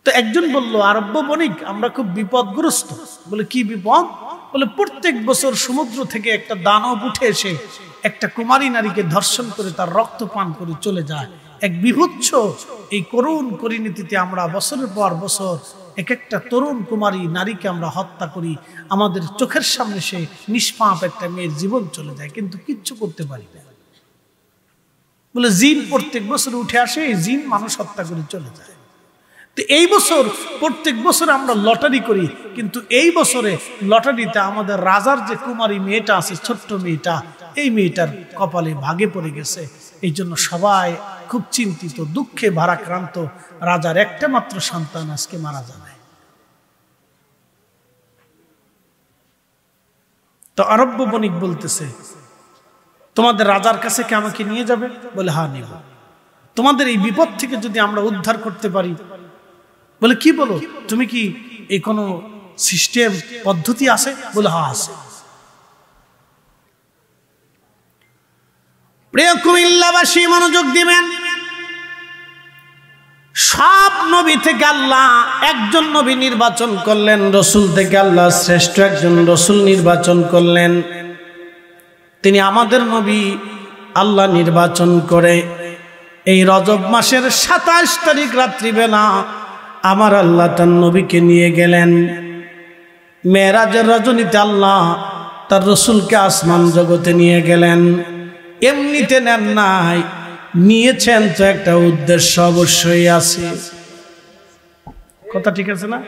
তো একজন বলল, আরব বণিক আমরা খুব বিপদগ্রস্ত। বলে কি বিপদ? বলে প্রত্যেক বছর সমুদ্র থেকে একটা দানব উঠে এসে একটা কুমারী নারীকে ধর্ষণ করে তার রক্ত পান করে চলে যায়। এক বিভৎস এই করুণ পরিণতিতে আমরা বছরের পর বছর এক একটা তরুণ কুমারী নারীকে আমরা হত্যা করি, আমাদের চোখের সামনে সে নিষ্পাপ একটা মেয়ের জীবন চলে যায়, কিন্তু কিচ্ছু করতে পারি না। বলে জিন প্রত্যেক বছর উঠে আসে, এই জিন মানুষ হত্যা করে চলে যায়। তো এই বছর প্রত্যেক বছর আমরা লটারি করি, কিন্তু এই বছরে লটারিতে আমাদের রাজার যে কুমারী মেয়েটা আছে, ছোট্ট মেয়েটা, এই মেয়েটার কপালে ভাগে পড়ে গেছে। এই জন্য সবাই খুব চিন্তিত, দুঃখে ভারাক্রান্ত। রাজার একটা মাত্র সন্তান আজকে মারা যাবে। তো আরব বণিক বলতেছে, তোমাদের রাজার কাছে কি আমাকে নিয়ে যাবে? বলে হ্যাঁ নিব। তোমাদের এই বিপদ থেকে যদি আমরা উদ্ধার করতে পারি। বলে কি বলো, তুমি কি এই কোনো সিস্টেম পদ্ধতি আছে? বলে হ্যাঁ আছে। প্রিয় কুমিল্লাবাসী মনোযোগ দিবেন, সব নবী থেকে আল্লাহ একজন নবী নির্বাচন করলেন, রসুল থেকে আল্লাহ শ্রেষ্ঠ একজন রসুল নির্বাচন করলেন। তিনি আমাদের নবী আল্লাহ নির্বাচন করে এই রজব মাসের 27 তারিখ রাত্রিবেলা আমার আল্লাহ তার নবীকে নিয়ে গেলেন। মেরাজের রজনীতে আল্লাহ তার রসুলকে আসমান জগতে নিয়ে গেলেন। এমনিতে নেন নাই, নিয়েছেন তো একটা উদ্দেশ্য অবশ্যই আছে। কথা ঠিক আছে না?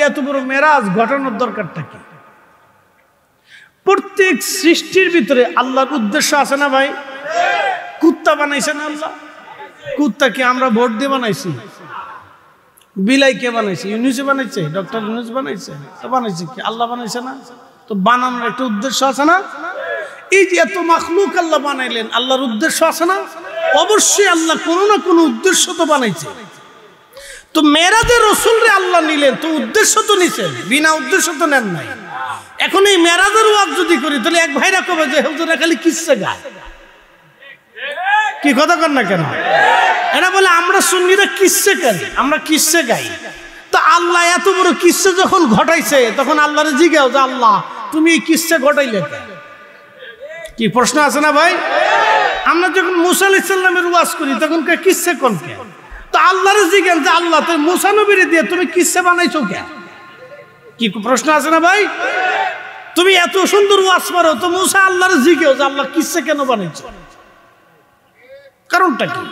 এত বড় মেরাজ ঘটানোর দরকারটা কি? প্রত্যেক সৃষ্টির ভিতরে আল্লাহর উদ্দেশ্য আছে না ভাই? কুত্তা বানাইছে না আল্লাহ? কুত্তা কি আমরা ভোট দিয়ে বানাইছি? বিলাই কে বানাইছে? ইউনুস বানাইছে, ডক্টর ইউনুস বানাইছে। তো বানাইছে কি? আল্লাহ বানাইছে না? তো বানানোর একটা উদ্দেশ্য আছে না? এই যে এত মাখলুক আল্লাহ বানাইলেন, আল্লাহর উদ্দেশ্য আছে না? অবশ্যই আল্লাহ কোনো না কোনো উদ্দেশ্য তো বানাইছে। তো মেরাজের রসুলরে আল্লাহ নিলেন, তো উদ্দেশ্য তো নিছেন, বিনা উদ্দেশ্য তো নেন নাই। এখন এই মেরাজের ওয়াজ যদি করি তাহলে এক ভাইরা কবে যে হুজুরা খালি কিসসা গায়। কি কথা কর না কেন? এরা বলে আমরা সুন্নিরা কিসসা গাই, আমরা কিসসা গাই। তো আল্লাহ এত বড় কিসসা যখন ঘটাইছে, তখন আল্লাহরে জিজ্ঞাসা যে আল্লাহ তুমি এই কিসসা ঘটাইলে কেন? কি প্রশ্ন আছে না ভাই? আমরা যখন মুসা আলাইহিস সালামের ওয়াজ করি তখন কে কিসসা কোন কে? তো আল্লাহরে জিজ্ঞাসা যে আল্লাহ তুমি মুসা নবীরে দিয়ে তুমি কিসসা বানাইছো কেন? কি প্রশ্ন আছে না ভাই? তুমি এত সুন্দর ওয়াজ পারো, তো মুসা আল্লাহরে জিজ্ঞাসা যে আল্লাহ কিসসা কেন বানাইছো, কারণটা কি?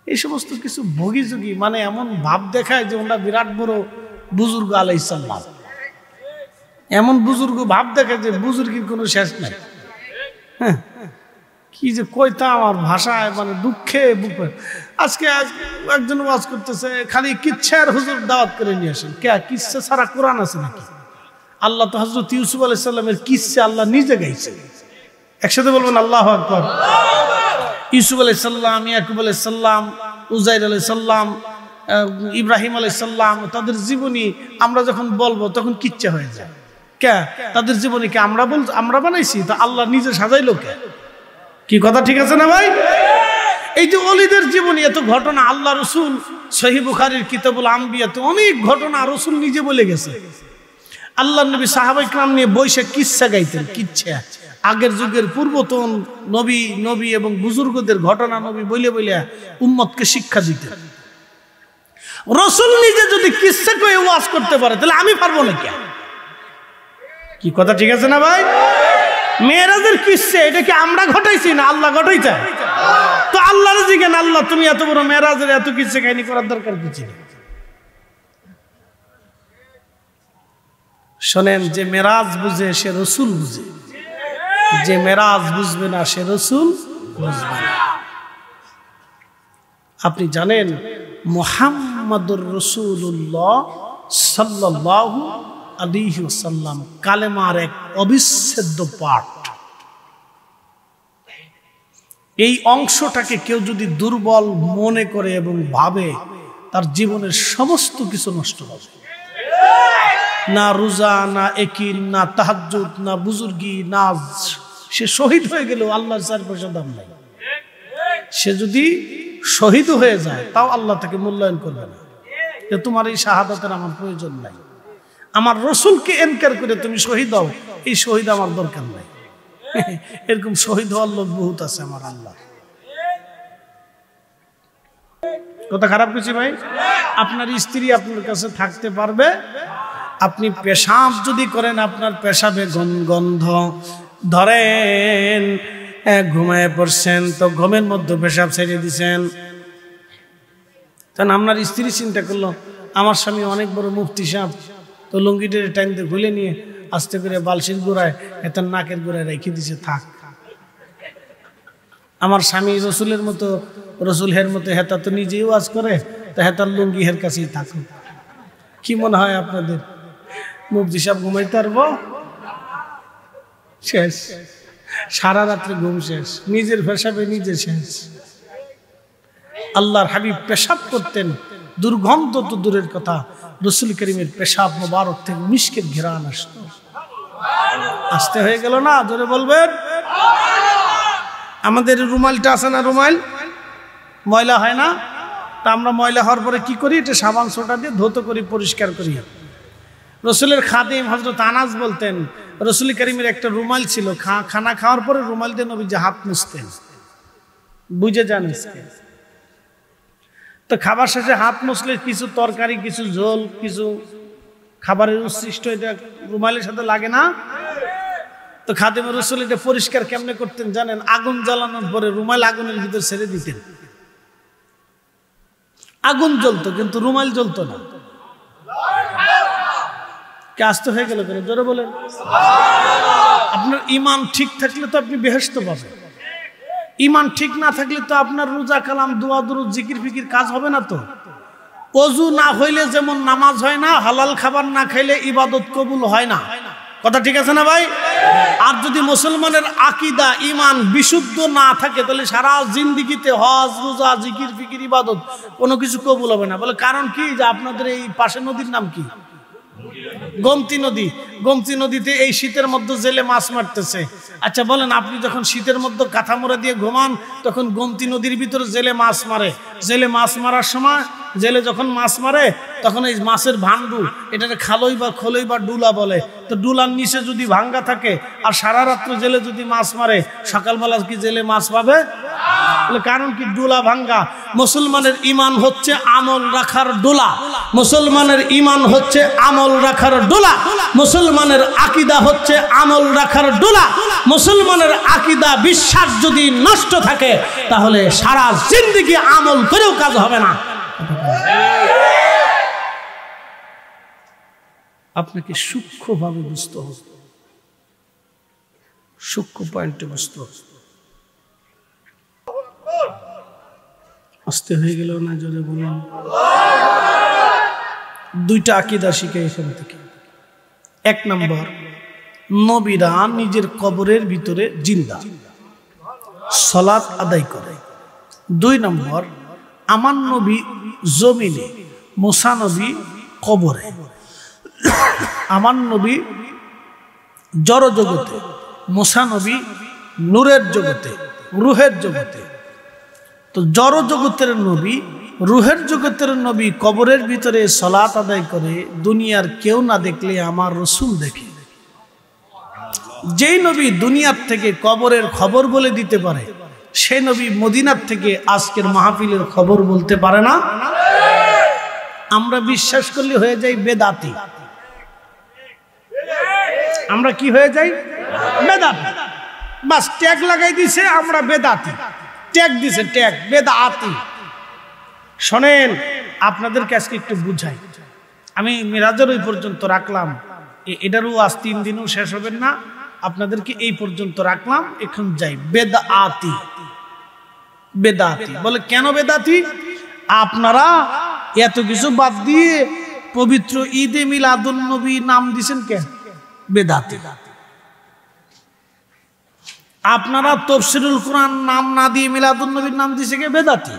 এই সমস্ত কিছু ভোগীযোগী মানে এমন ভাব দেখায় যে ওরা বিরাট বড় বুজুর্গ আলাইহিস সালাম, এমন বুজুর্গ ভাব দেখায় যে বুজুর্গের কোনো শেষ নাই। হ্যাঁ, কি যে কইতা আমার ভাষায় মানে দুঃখে বুকে। আজকে একজন ওয়াজ করতেছে খালি কিচ্ছার হুজুর দাওয়াত করে নিয়ে আসেন। কে কিচ্ছা ছাড়া কোরআন আছে নাকি? আল্লাহ তো হযরত ইউসুফ আলাইহিস সালামের কিচ্ছা আল্লাহ নিজে গাইছে। একসাথে বলবেন আল্লাহু আকবার। ইউসুফ আলাইহিস সালাম, ইয়াকুব আলাইহিস সালাম, উজাইর আলাইহিস সালাম, ইব্রাহিম আলাইহিস সালাম, তাদের জীবনী আমরা যখন বলবো তখন কিচ্ছা হয়ে যায়। কে তাদের জীবনীকে আমরা বানাইছি? তো আল্লাহ নিজে সাজাইলো কে? কি কথা ঠিক আছে না ভাই? এই যে ওলিদের জীবনী, এত ঘটনা আল্লাহ রসুল সহিহ বুখারীর কিতাবুল আম্বিয়াতে অনেক ঘটনা রসুল নিজে বলে গেছে। আল্লাহ নবী সাহাবায়ে কেরাম নিয়ে বৈশে কিচ্ছা গাইতেন। কিচ্ছা আগের যুগের পূর্বতন নবী এবং বুজুর্গদের ঘটনা নবী বলে বলে উম্মতকে শিক্ষা দিতেন। রসুল নিজে যদি কিচ্ছা কয়ে ওয়াজ করতে পারে তাহলে আমি পারবো না কেন? কি কথা ঠিক আছে না ভাই? মেরাজের কিসসা এটা কি আমরা ঘটাইছি না আল্লাহ ঘটাইছে? তো আল্লাহর জিজ্ঞাসা, আল্লাহ তুমি এত বড় মেরাজের এত কিসসা কাহিনী করার দরকার কি ছিল? শোনেন, যে মেরাজ বুঝে সে রসুল বুঝে, যে মেরাজ বুঝবে না সে রসুল বুঝবে না। আপনি জানেন মুহাম্মাদুর রাসূলুল্লাহ সাল্লাল্লাহু আলাইহি ওয়াসাল্লাম কালেমার এক অবিচ্ছেদ্য পার্ট। এই অংশটাকে কেউ যদি দুর্বল মনে করে এবং ভাবে, তার জীবনের সমস্ত কিছু নষ্ট হবে। না রোজা, না একিন, না তাহাজ্জুদ, না বুজুর্গি, না সে শহীদ হয়ে গেলেও আল্লাহর 4 পয়সা দাম নাই। সে যদি শহীদ হয়ে যায় তাও আল্লাহ তাকে মূল্যায়ন করবে না, যে তোমার এই শাহাদাতের আমার প্রয়োজন নাই, আমার রসুলকে এনকার করে তুমি শহীদ হও, এই শহীদ আমার দরকার নাই। এরকম শহীদ হওয়ার লোক বহুত আছে আমার আল্লাহ। কথা খারাপ কিছু ভাই? আপনার স্ত্রী আপনার কাছে থাকতে পারবে, আপনি পেশাব যদি করেন আপনার পেশাবে গন্ধ, ধরেন ঘুমায় পড়ছেন তো ঘুমের মধ্যে পেশাব ছেড়ে দিছেন, তখন আপনার স্ত্রী চিন্তা করলো আমার স্বামী অনেক বড় মুফতি সাহেব, তো লুঙ্গিটারে টাইনতে খুলে নিয়ে আস্তে করে বালশির গোড়ায় এতার নাকের গোড়ায় রেখে দিছে, থাক। আমার স্বামী রসুলের মতো, রসুল হের মতো হেতা তো নিজেই ওয়াজ করে, তো হেতার লুঙ্গি হের কাছেই থাকুক। কি মনে হয় আপনাদের মুফতি সাহেব ঘুমাইতে পারবো? শেষ, সারা রাত্রে ঘুম শেষ, নিজের পেশাবে নিজে শেষ। আল্লাহর হাবিব পেশাব করতেন, দুর্গন্ধ তো দূরের কথা, রসুল করিমের পেশাব মোবারক থেকে মিশকের ঘেরান আসতো। আসতে হয়ে গেল না? জোরে বলবেন। আমাদের রুমালটা আছে না, রুমাল ময়লা হয় না? তা আমরা ময়লা হওয়ার পরে কি করি? এটা সাবান সোটা দিয়ে ধৌত করি, পরিষ্কার করি। রসুলের খাদিম হযরত আনাস বলতেন, রসুল করিমের একটা রুমাল ছিল, খানা খাওয়ার পরে রুমাল দিয়ে নবীজি হাত মুছতেন। বুঝে যান? তো খাবার শেষে হাত মুছলে কিছু তরকারি, কিছু ঝোল, কিছু খাবারের উচ্ছিষ্ট এটা রুমালের সাথে লাগে না? তো খাদিম রসুল এটা পরিষ্কার কেমনে করতেন জানেন? আগুন জ্বালানোর পরে রুমাল আগুনের ভিতর ছেড়ে দিতেন, আগুন জ্বলতো কিন্তু রুমাল জ্বলতো না। কে আসতে হয়ে গেল কেন? জোরে বলেন। আপনার ইমান ঠিক থাকলে তো আপনি বেহেশত পাবেন, ইমান ঠিক না থাকলে তো আপনার রোজা কালাম দোয়া দুরুদ জিকির ফিকির কাজ হবে না। তো ওযু না হইলে যেমন নামাজ হয় না, হালাল খাবার না খাইলে ইবাদত কবুল হয় না। কথা ঠিক আছে না ভাই? আর যদি মুসলমানের আকীদা ঈমান বিশুদ্ধ না থাকে তাহলে সারা জিন্দেগিতে হজ রোজা জিকির ফিকির ইবাদত কোনো কিছু কবুল হবে না। বলে কারণ কি? যে আপনাদের এই পাশে নদীর নাম কি? গোমতী নদী। গোমতী নদীতে এই শীতের মধ্যে জেলে মাছ মারতেছে। আচ্ছা বলেন, আপনি যখন শীতের মধ্যে কাঁথা মোড়া দিয়ে ঘুমান তখন গোমতী নদীর ভিতরে জেলে মাছ মারে। জেলে মাছ মারার সময় জেলে যখন মাছ মারে তখন এই মাছের ভান্ডু, এটাকে খালই বা খোলই বা ডুলা বলে। তো ডুলার নিচে যদি ভাঙ্গা থাকে আর সারা রাত্র জেলে যদি মাছ মারে, সকালবেলা কি জেলে মাছ পাবে? কারণ কি? ডুলা ভাঙ্গা। মুসলমানের ঈমান হচ্ছে আমল রাখার ডোলা, মুসলমানের ঈমান হচ্ছে আমল রাখার ডোলা, মুসলমানের আকীদা হচ্ছে আমল রাখার ডোলা। মুসলমানের আকীদা বিশ্বাস যদি নষ্ট থাকে তাহলে সারা জিন্দেগি আমল করেও কাজ হবে না। আপনাকে সূক্ষ্মভাবে বুঝতে হবে, সূক্ষ্ম পয়েন্টে বুঝতে হবে। আসতে হয়ে গেল না? জোরে বলুন। দুইটা আকীদা শিখে এখান থেকে। 1 নম্বর, নবীরা নিজের কবরের ভিতরে জিন্দা, সালাত আদায় করে। 2 নম্বর, আমার নবী জমিনে, মুসা নবী কবরে। আমার নবী জড় জগতে, মুসা নবী নূরের জগতে, রূহের জগতে। তো জড় জগতের নবী, রূহের জগতের নবী কবরের ভিতরে সালাত আদায় করে, দুনিয়ার কেউ না দেখলে আমার রসুল দেখে। যেই নবী দুনিয়ার থেকে কবরের খবর বলে দিতে পারে, সেই নবী মদিনার থেকে আজকের মাহফিলের খবর বলতে পারে না। আমরা বিশ্বাস করলে হয়ে যাই বেদাতি। আমরা কি হয়ে যাই? বেদাতি। বাস ট্যাগ লাগাই দিছে, আমরা বেদাতি। ট্যাগ দিছে, ট্যাগ বেদাতি। শোনেন, আপনাদেরকে আজকে একটু বুঝাই। আমি মিরাজের ওই পর্যন্ত রাখলাম, এটারও আজ 3 দিনও শেষ হবে না, আপনাদেরকে এই পর্যন্ত রাখলাম, এখন যাই। বেদাতি, বেদাতি বলে কেন বেদাতি? আপনারা এত কিছু বাদ দিয়ে পবিত্র ঈদে মিলাদুন নবী নাম দিছেন কেন? বেদাতি। আপনারা তাফসীরুল কোরআন নাম না দিয়ে মিলাদুন নবীর নাম দিছে কে? বেদাতি।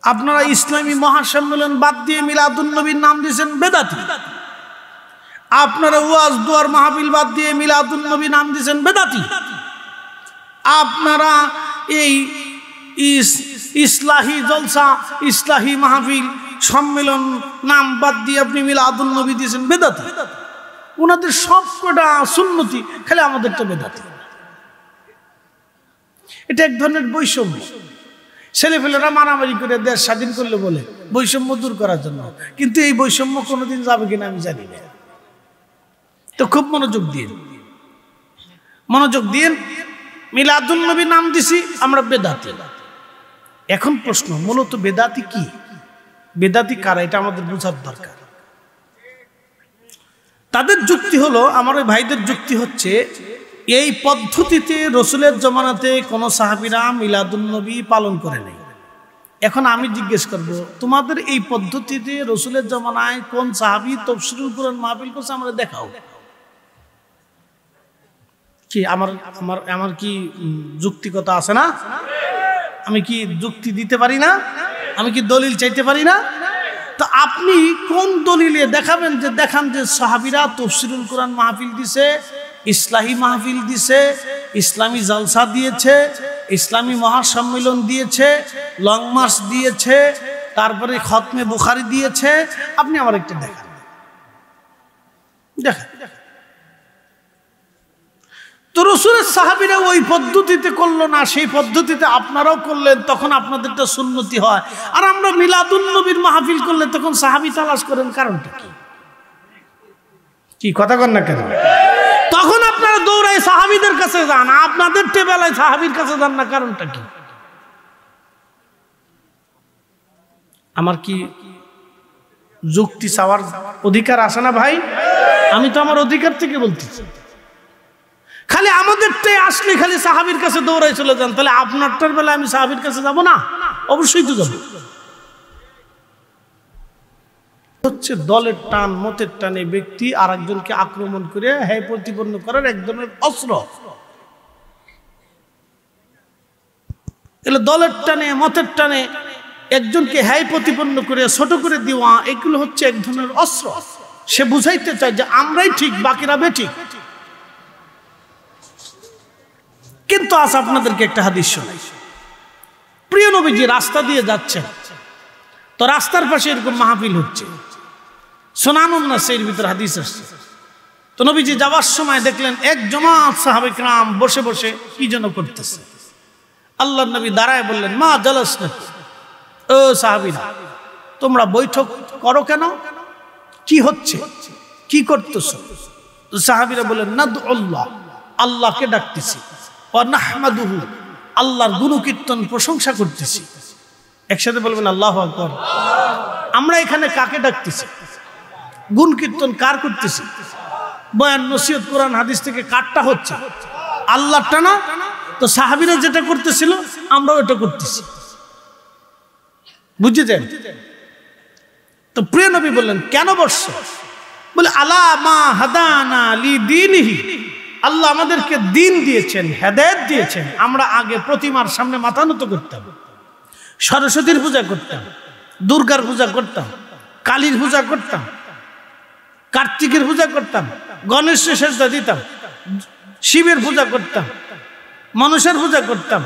আপনারা ইসলামী মহাসম্মেলন বাদ দিয়ে মিলাদুন নবীর নাম দিয়েছেন, বেদাতি। আপনারা ওয়াজ দুয়ার মাহফিল বাদ দিয়ে মিলাদুন নবী নাম দিয়েছেন, বেদাতি। আপনারা এই ইসলাহি জলসা, ইসলাহি মাহফিল সম্মেলন নাম বাদ দিয়ে আপনি মিলাদুন নবী দিয়েছেন, বেদাতি। ওনাদের সব কটা সুন্নতি, খালি আমাদেরটা বেদাতি। এটা এক ধরনের বৈষম্য। ছেলেপেলেরা মারামারি করে দেশ স্বাধীন করলে বলে বৈষম্য দূর করার জন্য, কিন্তু এই বৈষম্য কোনোদিন যাবে কিনা আমি জানি না। তো খুব মনোযোগ দিন, মনোযোগ দিন। মিলাদুন নবী নাম দিছি আমরা, বেদাতি। এখন প্রশ্ন, মূলত বেদাতি কি? বেদাতি কারা? এটা আমাদের বোঝার দরকার। তাদের যুক্তি হলো, আমার ওই ভাইদের যুক্তি হচ্ছে, এই পদ্ধতিতে রসুলের জমানাতে কোন সাহাবীরা মিলাদুন নবী পালন করে নাই। এখন আমি জিজ্ঞেস করব, তোমাদের এই পদ্ধতিতে রসুলের জমানায় কোন সাহাবী তাফসীরুল কোরআন মাহফিল করছে? আমরা দেখাও। কি আমার কি যুক্তিকতা আছে না? আমি কি যুক্তি দিতে পারি না? আমি কি দলিল চাইতে পারি না? তো আপনি কোন দলিলে দেখাবেন যে দেখান যে সাহাবীরা তাফসীরুল কোরআন মাহফিল দিছে, ইসলাহি মাহফিল দিছে, ইসলামী জলসা দিয়েছে, ইসলামী মহাসম্মেলন দিয়েছে, লং মার্চ দিয়েছে, তারপরে খতমে বুখারী দিয়েছে? আপনি আমার একটু দেখান, দেখান। তো রসুলের সাহাবীরা ওই পদ্ধতিতে করলো না, সেই পদ্ধতিতে আপনারাও করলেন, তখন আপনাদেরটা সুন্নতি হয়। আর আমরা মিলাদুন নবীর মাহফিল করলে তখন সাহাবী তালাশ করেন, কারণটা কি? কি কথা কন না কেন? তখন আপনারা দৌড়াই সাহাবীদের কাছে যান, আপনাদের টেবেলায় সাহাবীর কাছে যান না, কারণটা কি? আমার কি যুক্তি চাওয়ার অধিকার আছে না ভাই? আমি তো আমার অধিকার থেকে বলতেছি। খালি আমাদেরটাই আসলে খালি সাহাবীর কাছে দৌড়াই চলে যান, তাহলে আপনারটার বেলা আমি সাহাবীর কাছে যাব না? অবশ্যই তো যাব। হচ্ছে দলের টান, মতের টানে ব্যক্তি আর একজনকে আক্রমণ করে হ্যায় প্রতিপন্ন করার এক ধরনের অস্ত্র। এগুলো দলের টানে, মতের টানে একজনকে হ্যায় প্রতিপন্ন করে ছোট করে দেওয়া, এগুলো হচ্ছে এক ধরনের অস্ত্র। সে বুঝাইতে চায় যে আমরাই ঠিক, বাকিরা বেঠিক। কিন্তু আজ আপনাদেরকে একটা হাদিস শোনাই। প্রিয় নবীজি রাস্তা দিয়ে যাচ্ছেন, তো রাস্তার পাশে এরকম মাহফিল হচ্ছে, সুনানুন নাসাইর ভিতর হাদিস আসছে। তো নবীজি যাওয়ার সময় দেখলেন এক জামাত সাহাবায়ে কিরাম বসে বসে কি যেন করতেছে। আল্লাহর নবী দাঁড়ায় বললেন, মা জালাসনা, ও সাহাবীরা তোমরা বৈঠক করো কেন? কি হচ্ছে, কি করতেছো? সাহাবীরা বললেন, নাদউল্লাহ, আল্লাহকে ডাকতেছি, ওয়া নাহমাদুহু, আল্লাহর গুণকীর্তন প্রশংসা করতেছি। একসাথে বলবেন আল্লাহু আকবার। আমরা এখানে কাকে ডাকতেছি? গুণ কীর্তন কার করতেছি? বয়ান, নসিহত, কোরআন হাদিস থেকে কারটা হচ্ছে? আল্লাহটা না? তো সাহাবীরা যেটা করতেছিল আমরাও এটা করতেছি, বুঝছেন? তো প্রিয় নবী বললেন, কেন বসছো? বলে, আলা মা হাদানা লি দীনিহি, আল্লাহ আমাদেরকে দিন দিয়েছেন, হেদায়েত দিয়েছেন। আমরা আগে প্রতিমার সামনে মাথা নত করতাম, সরস্বতীর পূজা করতাম, দুর্গার পূজা করতাম, কালীর পূজা করতাম, কার্তিকের পূজা করতাম, গণেশের সেজদা দিতাম, শিবের পূজা করতাম, মানুষের পূজা করতাম,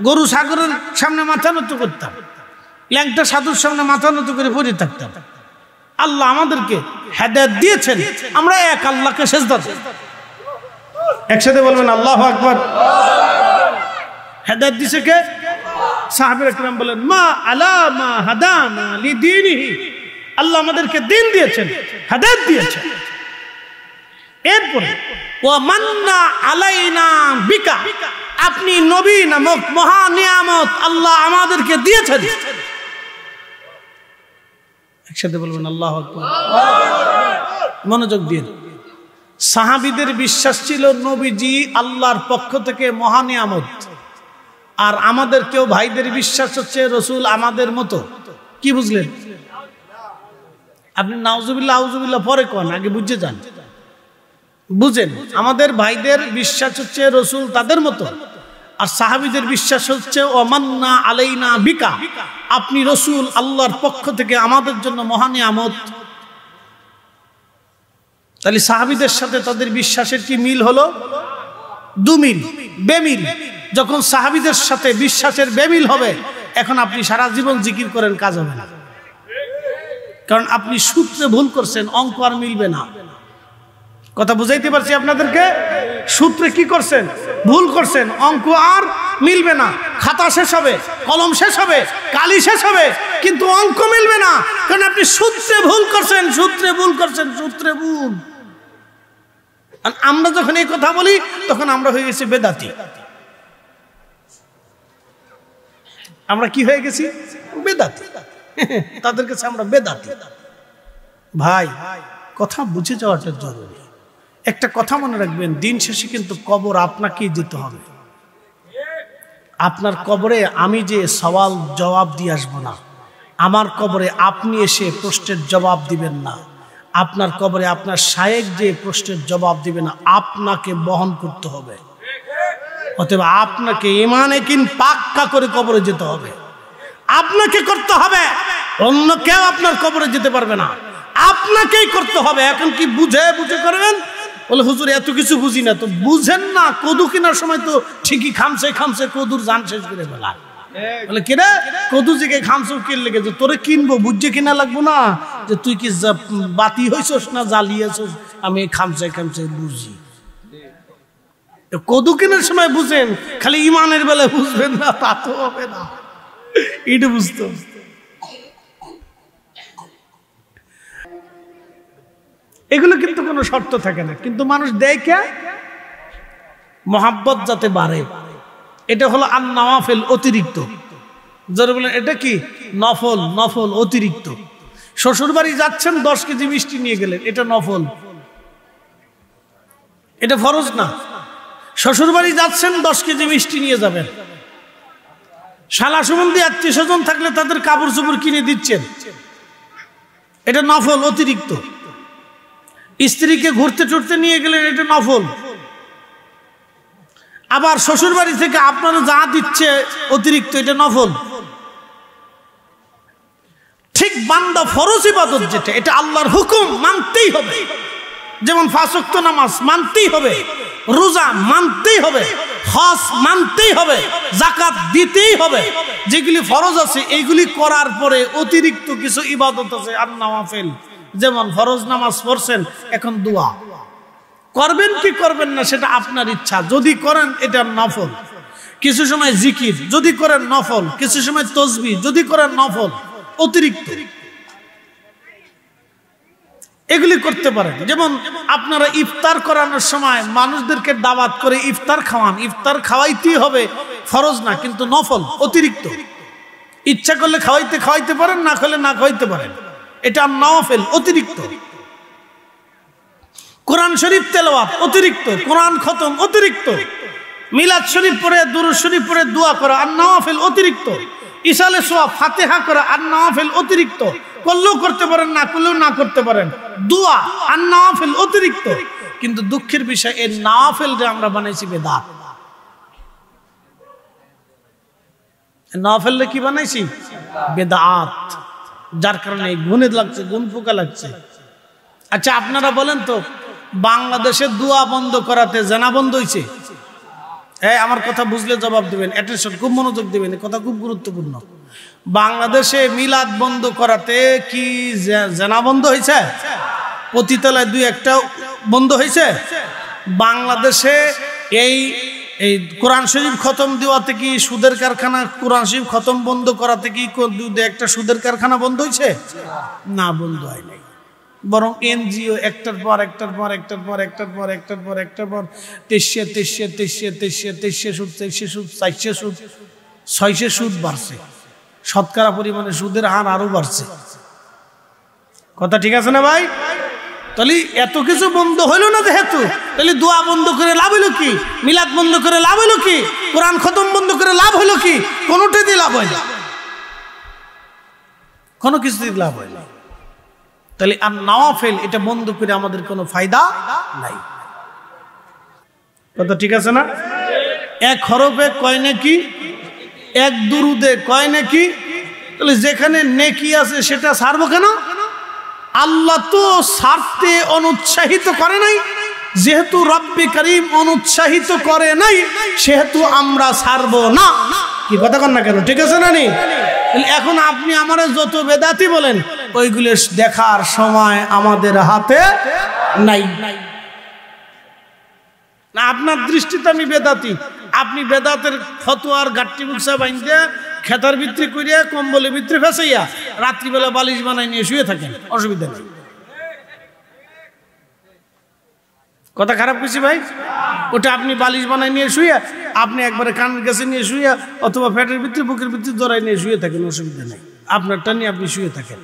গরু ছাগলের সামনে মাথা নত করতাম, ল্যাংটা সাধুর সামনে মাথা নত করে পড়ে থাকতাম। আল্লাহ আমাদেরকে হেদায়েত দিয়েছেন, আমরা এক আল্লাহকে সেজদা দিই। একসাথে বলবেন আল্লাহু আকবার। হেদায়েত দিছে কে? সাহাবায়ে কিরাম বলেন, মা আলা মা হাদানা লিদীনিহি, আল্লাহ আমাদেরকে দিন দিয়েছেন, হেদায়েত দিয়েছেন। এরপরে ওয়া মান্না আলাইনা বিকা, আপনি নবী নামক মহা নিয়ামত আল্লাহ আমাদেরকে দিয়েছেন। একসাথে বলবেন আল্লাহু আকবার। মনোযোগ দিন। সাহাবীদের বিশ্বাস ছিল নবীজি আল্লাহর পক্ষ থেকে মহা নিয়ামত, আর আমাদের কেউ ভাইদের বিশ্বাস হচ্ছে রসুল আমাদের মতো। কি বুঝলেন? আপনি নাউজুবিল্লাহ আউজুবিল্লাহ পরে কোন, আগে বুঝে যান, বুঝেন। আমাদের ভাইদের বিশ্বাস হচ্ছে রসুল তাদের মতো, আর সাহাবীদের বিশ্বাস হচ্ছে ওমান্না আলাইনা বিকা, আপনি রসুল আল্লাহর পক্ষ থেকে আমাদের জন্য মহা নিয়ামত। তাহলে সাহাবীদের সাথে তাদের বিশ্বাসের কি মিল হলো? দুমিল, বেমিল। যখন সাহাবীদের সাথে বিশ্বাসের বেমিল হবে, এখন আপনি সারা জীবন জিকির করেন, কাজ হবে না। কারণ আপনি সূত্রে ভুল করছেন, অঙ্ক আর মিলবে না। কথা বুঝাইতে পারছি আপনাদেরকে? সূত্রে কি করছেন? ভুল করছেন, অঙ্ক আর মিলবে না। খাতা শেষ হবে, কলম শেষ হবে, কালি শেষ হবে, কিন্তু অঙ্ক মিলবে না, কারণ আপনি সূত্রে ভুল করছেন, সূত্রে ভুল করছেন, সূত্রে ভুল। আমরা যখন এই কথা বলি তখন আমরা হয়ে গেছি বেদাতি। আমরা কি হয়ে গেছি? বেদাতি। তাদের কাছে আমরা বেদাতি। ভাই, কথা বুঝে যাওয়াটা জরুরি। একটা কথা মনে রাখবেন, দিন শেষে কিন্তু কবর আপনাকেই যেতে হবে। আপনার কবরে আমি যে সওয়াল জবাব দিয়ে আসবো না, আমার কবরে আপনি এসে প্রশ্নের জবাব দিবেন না, আপনার কবরে আপনার শায়েখ যে প্রশ্নের জবাব দিবে না, আপনাকে বহন করতে হবে। অতএব আপনাকে ঈমানে কিন পাক্কা করে কবরে যেতে হবে, আপনাকে করতে হবে। অন্য কেউ আপনার কবরে যেতে পারবে না, আপনাকেই করতে হবে। এখন কি বুঝে বুঝে করবেন? বলে হুজুর এত কিছু বুঝি না। তো বুঝেন না, কদু কেনার সময় তো ঠিকই খামছে খামছে কদুর জান শেষ করে ফেলা। বলে কিরে কদু জিকে খামছো কি লেগে, যে তোরে কিনবো বুঝে কিনা লাগবো না, যে তুই কি বাতি হইছস না জ্বালিয়েছস, আমি খামছে খামছে বুঝি। কদু কেনার সময় বুঝেন, খালি ইমানের বেলায় বুঝবেন না, তা তো হবে না। এটা বুঝতো। এগুলো কিন্তু কোনো শর্ত থাকে না, কিন্তু মানুষ দেখে মোহাব্বত যাতে বাড়ে। এটা হলো আন নওয়াফিল, অতিরিক্ত। যারা বলেন এটা কি নফল, নফল অতিরিক্ত। শ্বশুর বাড়ি যাচ্ছেন 10 কেজি মিষ্টি নিয়ে গেলেন, এটা নফল, এটা ফরজ না। শ্বশুর বাড়ি যাচ্ছেন 10 কেজি মিষ্টি নিয়ে যাবেন। শালা সম্বন্ধী আত্মীয় স্বজন থাকলে তাদের কাপড় চোপড় কিনে দিচ্ছেন, এটা নফল, অতিরিক্ত। স্ত্রীকে ঘুরতে টুরতে নিয়ে গেলেন, এটা নফল। আবার শ্বশুর বাড়ি থেকে আপনারা যা দিচ্ছে অতিরিক্ত, এটা নফল। ঠিক বান্দা ফরজ ইবাদত যেটা, এটা আল্লাহর হুকুম, মানতেই হবে। যেমন 5 ওয়াক্ত নামাজ মানতেই হবে, রোজা মানতেই হবে, হজ মানতেই হবে, যাকাত দিতেই হবে। যেগুলি ফরজ আছে এইগুলি করার পরে অতিরিক্ত কিছু ইবাদত আছে আর নওয়াফিল। যেমন ফরজ নামাজ পড়ছেন, এখন দোয়া করবেন কি করবেন না সেটা আপনার ইচ্ছা। যদি করেন এটা নফল। কিছু সময় জিকির যদি করেন নফল, কিছু সময় তাসবিহ যদি করেন নফল, অতিরিক্ত এগুলি করতে পারেন। যেমন আপনারা ইফতার করানোর সময় মানুষদেরকে দাওয়াত করে ইফতার খাওয়ান, ইফতার খাওয়াইতেই হবে, ফরজ না কিন্তু নফল, অতিরিক্ত। ইচ্ছা করলে খাওয়াইতে পারেন, না করলে না খাওয়াইতে পারেন, এটা নওয়াফিল, অতিরিক্ত। কোরআন শরীফ তেলাওয়াত অতিরিক্ত, কোরআন খতম অতিরিক্ত, মিলাদ শরীফ পড়ে দুরূদ শরীফ পড়ে দোয়া করা আর নওয়াফিল অতিরিক্ত, ইসালে সোয়া ফাতিহা করা আর নওয়াফিল অতিরিক্ত। করলেও করতে পারেন, না করলেও না করতে পারেন, দোয়া আর নওয়াফিল অতিরিক্ত। কিন্তু দুঃখের বিষয় এই নওয়াফিল যে আমরা বানাইছি বেদাত। নওয়াফিল কি বানাইছি? বেদাত। যার কারণে গুণে লাগছে, গুণ পোকা লাগছে। আচ্ছা আপনারা বলেন তো, বাংলাদেশে দোয়া বন্ধ করাতে জানা বন্ধ হয়েছে? আমার কথা বুঝলে জবাব দিবেন, অ্যাটেনশন, খুব মনোযোগ দিবেন, কথা খুব গুরুত্বপূর্ণ। বাংলাদেশে মিলাদ বন্ধ করাতে কি জানা বন্ধ হয়েছে? পতিতালয় 2-1টা বন্ধ হয়েছে। বাংলাদেশে এই কোরআন শরীফ খতম দেওয়াতে কি সুদের কারখানা, কোরআন শরীফ খতম বন্ধ করাতে কি 2-1টা সুদের কারখানা বন্ধ হয়েছে? না, বন্ধ হয় নাই। বরং এনজিও একটার পর একটার পর একটার পর একটার পর একটার পর একটার পর 2300 সুদ, 400 সুদ, 600 সুদ বাড়ছে। শতকরা পরিমাণে সুদের হার আরো বাড়ছে। কথা ঠিক আছে না ভাই? তাহলে এত কিছু বন্ধ হইল না যেহেতু, তাহলে দোয়া বন্ধ করে লাভ হইল কি? মিলাদ বন্ধ করে লাভ হইল কি? কোরআন খতম বন্ধ করে লাভ হইল কি? কোনোটাই দিয়ে লাভ হয় না, কোনো কিছু দিয়ে লাভ হয় না। তাহলে আর নওয়াফিল এটা বন্ধ করে আমাদের কোনো ফায়দা নাই। কথা ঠিক আছে না? এক হরফে কয় নেকি, এক দুরুদে কয় নেকি। তাহলে যেখানে নেকি আছে সেটা ছাড়বো কেন? আল্লাহ তো ছাড়তে অনুৎসাহিত করে নাই, যেহেতু রব্বে করিম অনুৎসাহিত করে নাই সেহেতু আমরা ছাড়বো না। কি কথা কন না কেন? ঠিক আছে না নি? এখন আপনি আমারে যত বেদাতি বলেন, ওইগুলো দেখার সময় আমাদের হাতে নাই। না আপনার দৃষ্টিতে আমি বেদাতি, আপনি বেদাতের ফতোয়ার গাট্টি বুকসা বাইন্দে খেতার ভিতরে করিয়া কম্বলের ভিতরে ফেসাইয়া রাত্রিবেলা বালিশ বানাই নিয়ে শুয়ে থাকেন, অসুবিধা নেই। কথা খারাপ কিছু ভাই? ওটা আপনি বালিশ বানাই নিয়ে শুয়ে, আপনি একবারে কানের কাছে নিয়ে শুয়ে অথবা পেটের ভিতরে বুকের ভিতরে জড়াই নিয়ে শুয়ে থাকেন, অসুবিধা নেই। আপনারটা নিয়ে আপনি শুয়ে থাকেন,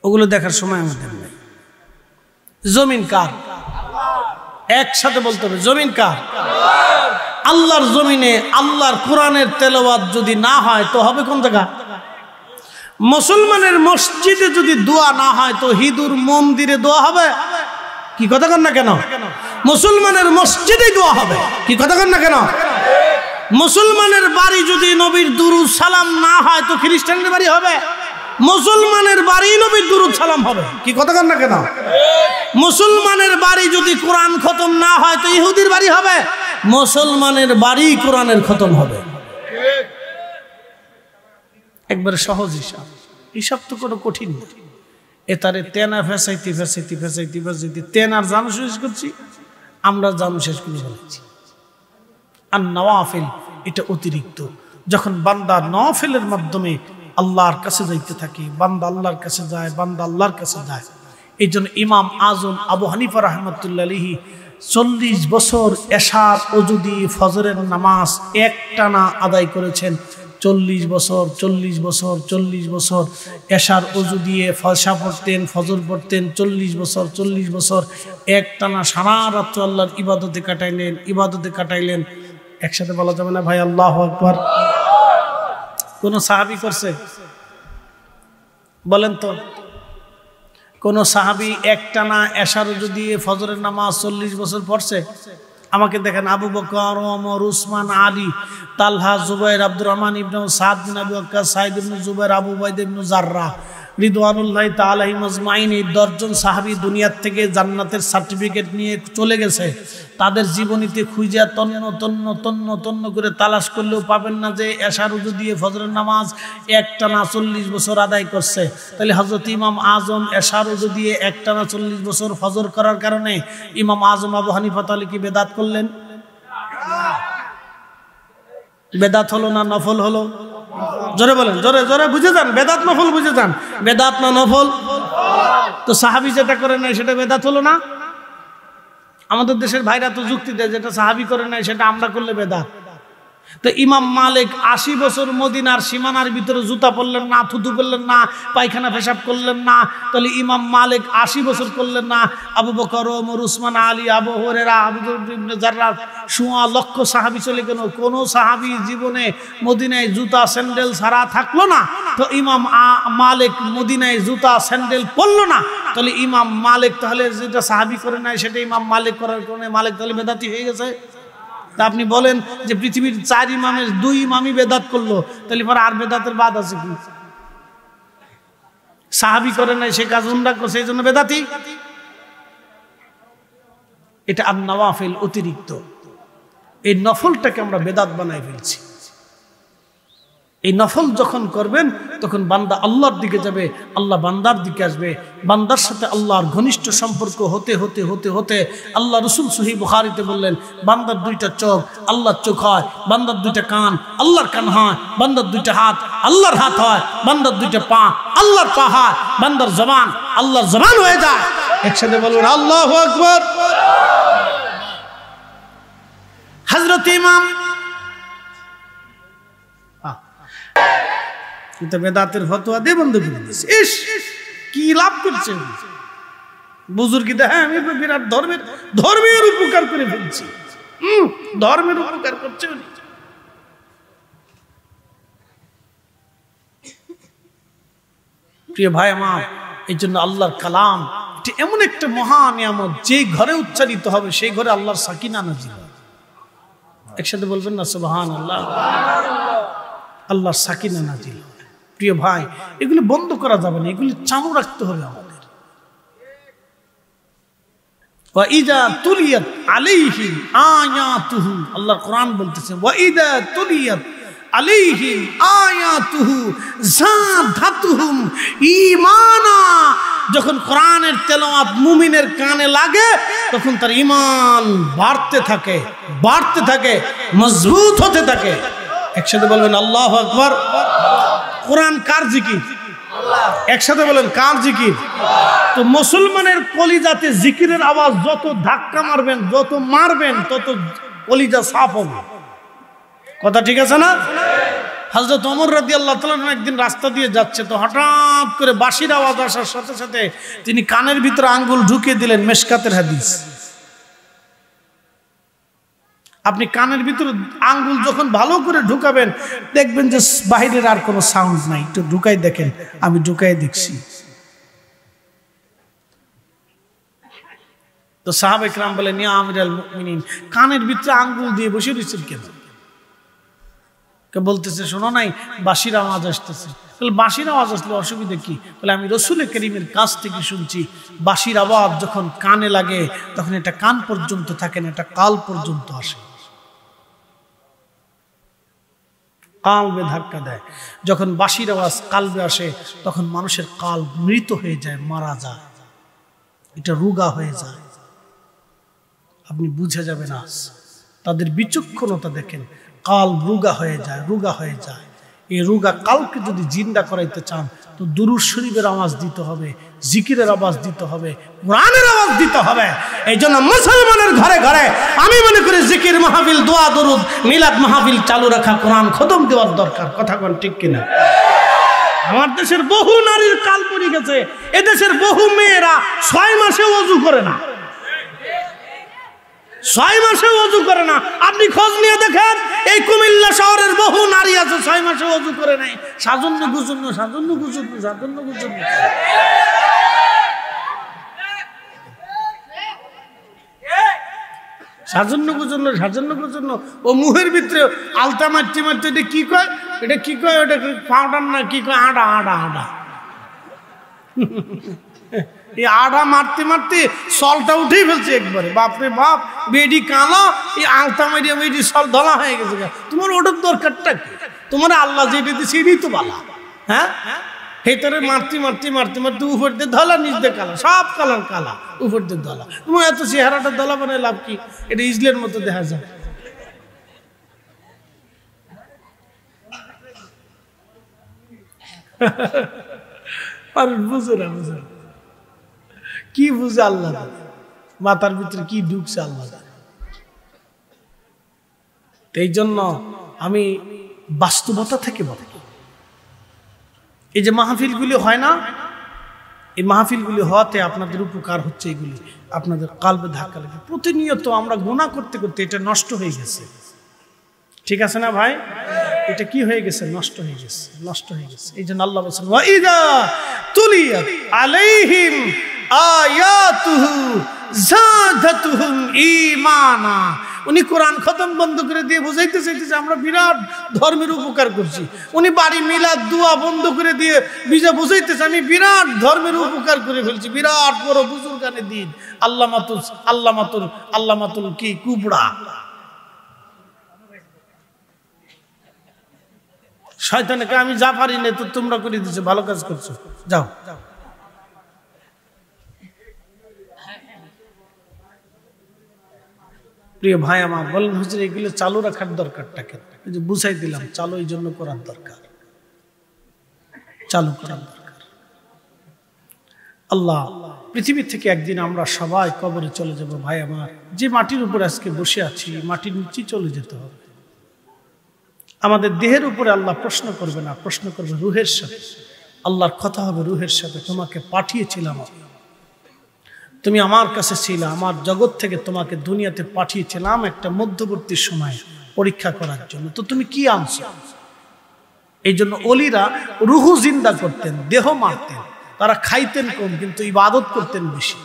ওগুলো দেখার সময় আমাদের নেই। জমিন কার? একসাথে বলতে হবে, জমিন কার? আল্লাহর জমিনে আল্লাহর কোরআনের তেলাওয়াত যদি না হয় তো হবে কোন জায়গা? মুসলমানের মসজিদে যদি দোয়া না হয় তো হিন্দুর মন্দিরে দোয়া হবে? কি কথা কন না কেন? মুসলমানের মসজিদে দোয়া হবে। কি কথা কন না কেন? মুসলমানের বাড়ি যদি নবীর দুরুদ সালাম না হয় তো খ্রিস্টানদের বাড়ি হবে? মুসলমানের বাড়ি নবীর দুরুদ সালাম হবে। কি কথা কন না কেন? মুসলমানের বাড়ি যদি কোরআন খতম না হয় তো ইহুদির বাড়ি হবে? মুসলমানের বাড়ি কোরআনের খতম হবে। একবারে সহজ হিসাব, হিসাব তো কোনো কঠিন না। এটারে তেনা ফেসাইতে ফেসাইতে ফেসাইতে ফেসাইতে তেনার জানু শেষ করছি, আমরা জানু শেষ করে বলেছি। আর নওয়াফিল এটা অতিরিক্ত। যখন বান্দা নওয়াফিলের মাধ্যমে আল্লাহর কাছে যাইতে থাকে, বান্দা আল্লাহর কাছে যায়, বান্দা আল্লাহর কাছে যায়। এই জন্য ইমাম আজম আবু হানিফা রাহমাতুল্লাহ আলাইহি 40 বছর এশার ওযু দিয়ে ফজরের নামাজ একটানা আদায় করেছেন। 40 বছর 40 বছর 40 বছর এশার ওযু দিয়ে ফজর পড়তেন, ফজর পড়তেন। 40 বছর 40 বছর একটানা সারা রাত আল্লাহর ইবাদতে কাটাইলেন, ইবাদতে কাটাইলেন। একসাথে বলা যাবে না ভাই আল্লাহু আকবার? কোন সাহাবী করছে? বলেন তো, কোন সাহাবী একটানা এশার ওযু দিয়ে ফজরের নামাজ 40 বছর পড়ছে? আমাকে দেখেন, আবু বকর, ওমর, উসমান, আলী, তালহা, জুবাইর, আব্দুর রহমান ইবনে সাদ বিন আবি ওয়াক্কাস, সাঈদ ইবনে জুবাইর, আবু উবাইদা ইবনে জাররাহ রিদওয়ানুল্লাহি তাআলা আলাইহিম আজমাইন। এই 10 জন সাহাবী দুনিয়ার থেকে জান্নাতের সার্টিফিকেট নিয়ে চলে গেছে। তাদের জীবনীতে খুঁজে তন্ন তন্ন তন্ন তন্ন করে তালাশ করলেও পাবেন না যে এশার ওযু দিয়ে ফজরের নামাজ একটানা 40 বছর আদায় করছে। তাহলে হযরত ইমাম আজম এশার ওযু দিয়ে একটানা 40 বছর ফজর করার কারণে ইমাম আজম আবু হানিফা তাআলা কি বেদাত করলেন? বেদাত হলো না নফল হলো? জোরে বলেন, জোরে জোরে বুঝে যান। বেদাত নফল বুঝে যান। বেদাত না নফল? তো সাহাবী যেটা করে নাই সেটা বেদাত হলো না? আমাদের দেশের ভাইরা তো যুক্তি দেয় যেটা সাহাবী করে নাই সেটা আমরা করলে বেদাত। তো ইমাম মালিক 80 বছর মদিনার সীমানার ভিতরে জুতা পরলেন না, থুতু পরলেন না, পায়খানা পেশাব করলেন না, তাহলে ইমাম মালিক 80 বছর করলেন না? আবু বকর, ওমর, উসমান, আলী, আবু হুরায়রা, আবু ইবনে জাররাহ, সোয়া লক্ষ সাহাবী চলে গেল, কোন সাহাবী জীবনে মদিনায় জুতা স্যান্ডেল ছাড়া থাকলো না। তো ইমাম মালিক মদিনায় জুতা স্যান্ডেল পরলো না, তাহলে ইমাম মালিক তাহলে যেটা সাহাবী করে নাই সেটা ইমাম মালিক করার কারণে মালিক তাহলে বেদাতি হয়ে গেছে। তা আপনি বলেন যে পৃথিবীর 4 ইমামের 2 ইমামই বেদাত করলো, তাহলে পরে আর বেদাতের বাদ আছে কি? সাহাবী করে নাই সে কাজ উন্ডা করছে, এই জন্য বেদাতি। এটা আর নওয়াফিল অতিরিক্ত। এই নফলটাকে আমরা বেদাত বানাই ফেলছি। এই নফল যখন করবেন তখন বান্দা আল্লাহর দিকে যাবে, আল্লাহ বান্দার দিকে আসবে। বান্দার সাথে আল্লাহর ঘনিষ্ঠ সম্পর্ক হতে হতে হতে হতে আল্লাহ রাসূল সহিহ বুখারীতে বললেন, বান্দার 2টা চোখ আল্লাহর চোখ হয়, বান্দার 2টা কান আল্লাহর কান হয়, বান্দার 2টা হাত আল্লাহর হাত হয়, বান্দার 2টা পা আল্লাহর পা হয়, বান্দার জবান আল্লাহর জবান হয়ে যায়। একসাথে বলুন আল্লাহু আকবার। হযরত ইমাম বেদাতের ফতোয়া দিয়ে বন্ধ করে দিয়েছে। কি লাভ করছে? বুজুর্গি দেখে আমি বিরাট ধর্মের উপকার করে ফেলছি। ধর্মের উপকার করছে উনি। প্রিয় ভাই আমার, এই জন্য আল্লাহর কালাম এটি এমন একটা মহা নিয়ামত, যে ঘরে উচ্চারিত হবে সেই ঘরে আল্লাহর সাকিনা নাজিল হবে। একসাথে বলবেন না সুবহানাল্লাহ? আল্লাহর সাকিনা নাজিল হবে। প্রিয় ভাই, এগুলি বন্ধ করা যাবে না, এগুলি চালু রাখতে হবে আমাদের। ওয়া ইযা তুলিয়াত আলাইহিম আয়াতুহু, আল্লাহর কোরআন বলতেছে ওয়া ইযা তুলিয়াত আলাইহিম আয়াতুহু যাদাতুহুম ঈমানা। যখন কোরআনের তেলাওয়াত মুমিনের কানে লাগে তখন তার ঈমান বাড়তে থাকে, মজবুত হতে থাকে। একসাথে বলবেন আল্লাহু আকবার। কোরআন কার জিকির? একসাথে বলেন কার জিকির? তো মুসলমানের কলিজাতে জিকিরের আওয়াজ যত ধাক্কা মারবেন, যত মারবেন, তত কলিজা সাফ হবে। কথা ঠিক আছে না? হযরত ওমর রাদিয়াল্লাহু তাআলা একদিন রাস্তা দিয়ে যাচ্ছে, তো হঠাৎ করে বাঁশির আওয়াজ আসার সাথে সাথে তিনি কানের ভিতরে আঙ্গুল ঢুকিয়ে দিলেন। মেশকাতের হাদিস। আপনি কানের ভিতরে আঙ্গুল যখন ভালো করে ঢুকাবেন, দেখবেন যে বাহিরের আর কোনো সাউন্ড নাই। একটু ঢুকাই দেখেন। আমি ঢুকাই দেখছি। তো সাহাবা ইকরাম বলেন, ইয়া আমিরাল মুমিনিন, কানের ভিতরে আঙ্গুল দিয়ে বসে রয়েছেন কেন? কে বলতেছে, শোনো নাই বাঁশির আওয়াজ আসতেছে। তাহলে বাঁশির আওয়াজ আসলে অসুবিধা কি? বলে, আমি রাসূল কারীমের কাছ থেকে শুনছি, বাঁশির আওয়াজ যখন কানে লাগে তখন এটা কান পর্যন্ত থাকে না, এটা কাল পর্যন্ত আসে, কালবে ধাক্কা দেয়। যখন বাঁশির আওয়াজ কালবে আসে তখন মানুষের কাল মৃত হয়ে যায়, মারা যায়, এটা রোগা হয়ে যায়। আপনি বুঝে যাবেন আজ তাদের বিচক্ষণতা দেখেন, কাল রোগা হয়ে যায়। এই রোগা কালকে যদি জিন্দা করাইতে চান তো দুরূদ শরীফের আওয়াজ দিতে হবে, জিকিরের আওয়াজ দিতে হবে, কোরআনের আওয়াজ দিতে হবে। এই জন্য মুসলমানের ঘরে ঘরে আমি মনে করি জিকির মাহফিল, দোয়া দরুদ, মিলাদ মাহফিল চালু রাখা, কোরআন খতম দেওয়ার দরকার। কথা কোন ঠিক কিনা? আমার দেশের বহু নারীর কাল পড়ে গেছে। এদেশের বহু মেয়েরা 6 মাসে ওযু করে না, 6 মাসে ওযু করে না। আপনি খোঁজ নিয়ে দেখেন, এই কুমিল্লা শহরের বহু নারী আছে 6 মাসে ওযু করে নাই। সাজন্য গুজন্য। ও মুহের ভিতরে আলতা মারতে মারতে এটা কি কয়? ওটা পাউডার না কি কয়? আডা। এই আডা মারতে মারতে সলটা উঠেই ফেলছে একবারে। বাপরে বাপ, বেডি কালো, এই আলতা মারিয়া বেডি সল ধলা হয়ে গেছে। তোমার ওটার দরকারটা কি? তোমার আল্লাহ যেটা দিচ্ছে এটাই তো বালা। হ্যাঁ, ভেতরে মারতে উপর দিয়ে ধলা, নিচ দিয়ে কালা, সব কালা, উপর দিয়ে ধলা। তোমার এত চেহারাটা ধলা বানায় লাভ কি? এটা ইজলের মতো দেখা যায়। বুঝো না কি বুঝে আল্লাহ, মাথার ভিতরে কি ঢুকছে আল্লাহ। এই জন্য আমি বাস্তবতা থেকে বলি, এই যে মাহফিলগুলি হয় না, এই মাহফিলগুলি হওয়াতে আপনাদের উপকার হচ্ছে। এগুলি আপনাদের কালবে ধাক্কা লাগে। প্রতিনিয়ত আমরা গুনাহ করতে করতে এটা নষ্ট হয়ে গেছে। ঠিক আছে না ভাই? এটা কি হয়ে গেছে? নষ্ট হয়ে গেছে। এই জন্য আল্লাহ বলেছেন, ওয়া ইযা তুলিয়াত আলাইহিম আয়াতুহু যাদাতুহুম ঈমানা। উনি কোরআন খতম বন্ধ করে দিয়ে বুঝাইতে চাইতেছে আমরা বিরাট ধর্মের উপকার করছি। উনি বাড়ি মিলাদ দোয়া বন্ধ করে দিয়ে বুঝাইতেছে আমি বিরাট ধর্মের উপকার করে ফেলছি, বিরাট বড় বুজুর্গানের দিন। আল্লামাতুল কি কুবড়া। শয়তানকে আমি যা পারি না তো তোমরা করে দিছো, ভালো কাজ করছো, যাও। প্রিয় ভাই আমার, বলেন হুজুর এগুলো চালু রাখার দরকারটা কেন? বুঝাই দিলাম, চালু এই জন্য করার দরকার, চালু করার দরকার। আল্লাহ, পৃথিবী থেকে একদিন আমরা সবাই কবরে চলে যাব ভাই আমার। যে মাটির উপর আজকে বসে আছি, মাটির নিচে চলে যেতে হবে। আমাদের দেহের উপরে আল্লাহ প্রশ্ন করবে না, প্রশ্ন করবে রুহের সাথে। আল্লাহর কথা হবে রুহের সাথে, তোমাকে পাঠিয়েছিলাম, তুমি আমার কাছে ছিলে, আমার জগৎ থেকে তোমাকে দুনিয়াতে পাঠিয়েছিলাম একটা মধ্যবর্তী সময় পরীক্ষা করার জন্য, তো তুমি কি আনছো? এই জন্য অলিরা রুহু জিন্দা করতেন, দেহ মারতেন, তারা খাইতেন কম কিন্তু ইবাদত করতেন বেশি।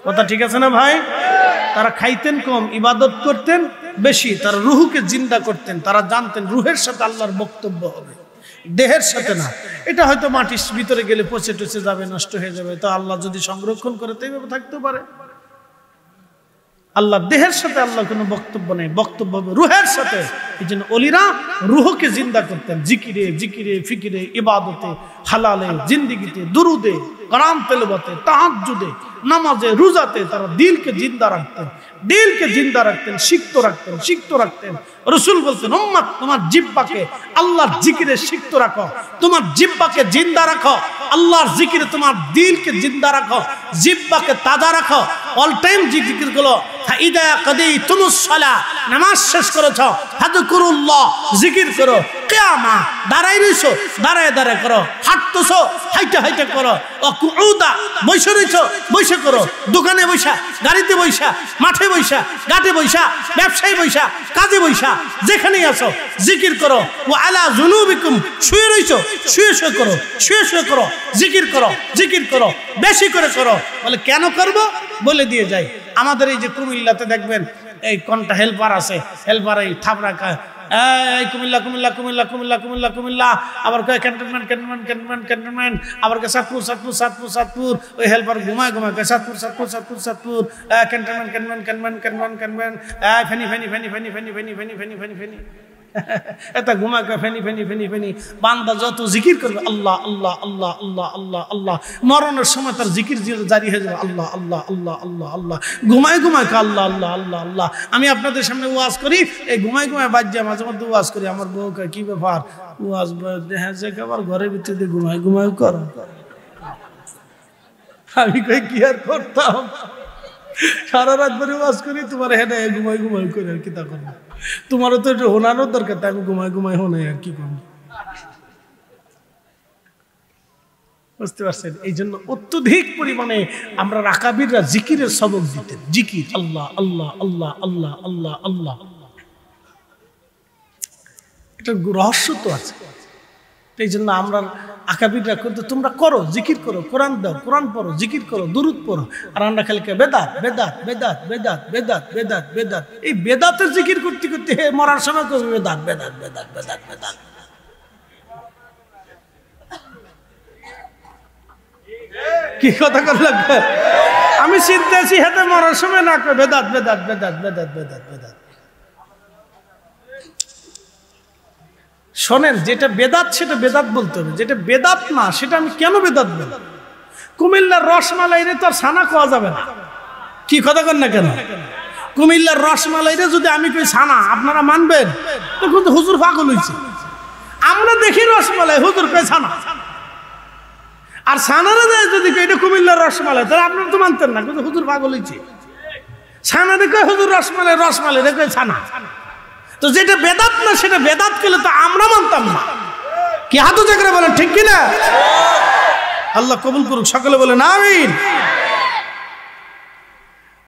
কথা ঠিক আছে না ভাই? তারা খাইতেন কম, ইবাদত করতেন বেশি, তারা রুহুকে জিন্দা করতেন। তারা জানতেন রুহের সাথে আল্লাহর বক্তব্য হবে, দেহের সাথে না। এটা হয়তো মাটির ভিতরে গেলে পচে টচে যাবে, নষ্ট হয়ে যাবে, তো আল্লাহ যদি সংরক্ষণ করে তো এইভাবে থাকতে পারে। আল্লাহ দেহের সাথে আল্লাহ কোনো বক্তব্য নেই, বক্তব্য হবে রুহের সাথে। এই জন্য অলিরা রুহকে জিন্দা করতেন জিকিরে, জিকিরে, ফিকিরে, ইবাদতে, হালালে, জিন্দিগিতে, দুরুদে, কোরআন তেলাওয়াতে, তাহাজ্জুদে, নামাজে, রোজাতে তারা দিলকে জিন্দা রাখতেন, দিলকে জিন্দা রাখতেন, সিক্ত রাখতেন, সিক্ত রাখতেন। রাসূল বলতেন, উম্মত তোমার জিহ্বাকে আল্লাহর জিকিরে সিক্ত রাখো, তোমার জিহ্বাকে জিন্দা রাখো, আল্লাহর জিকিরে তোমার দিলকে জিন্দা রাখো, জিহ্বাকে তাজা রাখো, অল টাইম জিকির গুলো। ফাইদা কাদাইতুমুস সালাহ, নামাজ শেষ করেছো, ফাযকুরুল্লাহ, জিকির করো। কিয়ামা, দাঁড়ায় রইছো, দাঁড়ায় দাঁড়ায় করো। হাঁটতেছো, হাইটে হাইটে করো। কুউদা, বসে রইছো, বসে করো। দোকানে বইসা, গাড়িতে বইসা, মাঠে বইসা, ঘাটে বইসা, ব্যবসায় বইসা, কাজে বইসা, যেখানেই আছো জিকির করো। ও আলা জুনুবিকুম, শুয়ে রইছো, শুয়ে শুয়ে করো, শুয়ে শুয়ে করো, জিকির করো, জিকির করো, বেশি করে করো। বলে কেন করবো? বলে দিয়ে যাই। আমাদের এই যে কুমিল্লাতে দেখবেন এই কোনটা হেল্পার আছে, হেল্পার এই থাপড়া এই কুমিল্লা কুমিল্লা কুমিল্লা কুমিল্লা কুমিল্লা কুমিল্লা, আবার কয় ক্যান্টনমেন্ট ক্যান্টনমেন্ট ক্যান্টনমেন্ট ক্যান্টনমেন্ট, আবার কয় সাতপুর সাতপুর সাতপুর সাতপুর। ওই হেল্পার ঘুমায় ঘুমায় কয় Satpur Satpur Satpur Satpur, cantonment cantonment cantonment cantonment cantonment, Feni Feni Feni Feni Feni Feni Feni Feni Feni Feni, এটা ঘুমায় কয় ফেনি ফেনি ফেনি ফেনি। বান্দা যত জিকির করবে আল্লাহ আল্লাহ আল্লাহ আল্লাহ আল্লাহ আল্লাহ, মরণের সময় তার জিকির জারি হয়ে যাবে আল্লাহ আল্লাহ আল্লাহ আল্লাহ আল্লাহ। ঘুমায় ঘুমায় আল্লাহ আল্লাহ আল্লাহ আল্লাহ। আমি আপনাদের সামনে ওয়াজ করি, এই ঘুমায় ঘুমায় বাদ যায়, মাঝে মধ্যে ওয়াজ করি। আমার বউ কয় কি ব্যাপার ওয়াজ হ্যাঁ যে আবার ঘরের ভিতরে ঘুমায় ঘুমায় কর। আমি কই কি আর করতাম, সারা রাত ধরে ওয়াজ করি, তোমার হেডে ঘুমাই ঘুমাই করে আর কি তা করবো। তোমারও তো একটু হোনানোর দরকার, তাই আমি ঘুমাই ঘুমাই হোনাই আর কি করবো। বুঝতে পারছেন? এই জন্য অত্যধিক পরিমাণে আমরা রাকাবিররা জিকিরের সবক দিতেন। জিকির আল্লাহ আল্লাহ আল্লাহ আল্লাহ আল্লাহ আল্লাহ, এটা রহস্য তো আছে। এই জন্য আমরা আকাবিররা করতে, তোমরা করো, জিকির করো, কোরআন দাও, কোরআন পড়ো, জিকির করো, দুরুদ পড়ো। আর আমরা খালি বেদাত বেদাত বেদাত বেদাত বেদাত বেদাত বেদাত, এই বেদাতের জিকির করতে করতে মরার সময় করবে বেদাত বেদাত বেদাত বেদাত বেদাত। কি কথা লাগবে? আমি চিন্তা আছি হাতে মরার সময় না করে বেদাত বেদাত বেদাত বেদাত বেদাত বেদাত। শোনেন, যেটা বেদাত সেটা বেদাত বলতে হবে, যেটা বেদাত না সেটা আমি কেন বেদাত বলবো? কুমিল্লার রসমালাইরে তো আর ছানা খাওয়া যাবে না। কি কথা কন না কেন? কুমিল্লার রসমালাইরে যদি আমি কই ছানা, আপনারা মানবেন? তখন তো হুজুর পাগল হইছে। আমরা দেখি রসমালাই, হুজুর কই ছানা। আর ছানারে যায় যদি কই এটা কুমিল্লার রসমালাই, তাহলে আপনারা তো মানতেন না, কিন্তু হুজুর পাগল হইছে। ছানা দেখে হুজুর রসমালাই, রসমালাই দেখে ছানা। তো যেটা বেদাত না সেটা বেদাত করলে তো আমরা মানতাম না। কি হাত উঁচু করে বলেন ঠিক কিনা? আল্লাহ কবুল করুক, সকলে বলেন আমিন।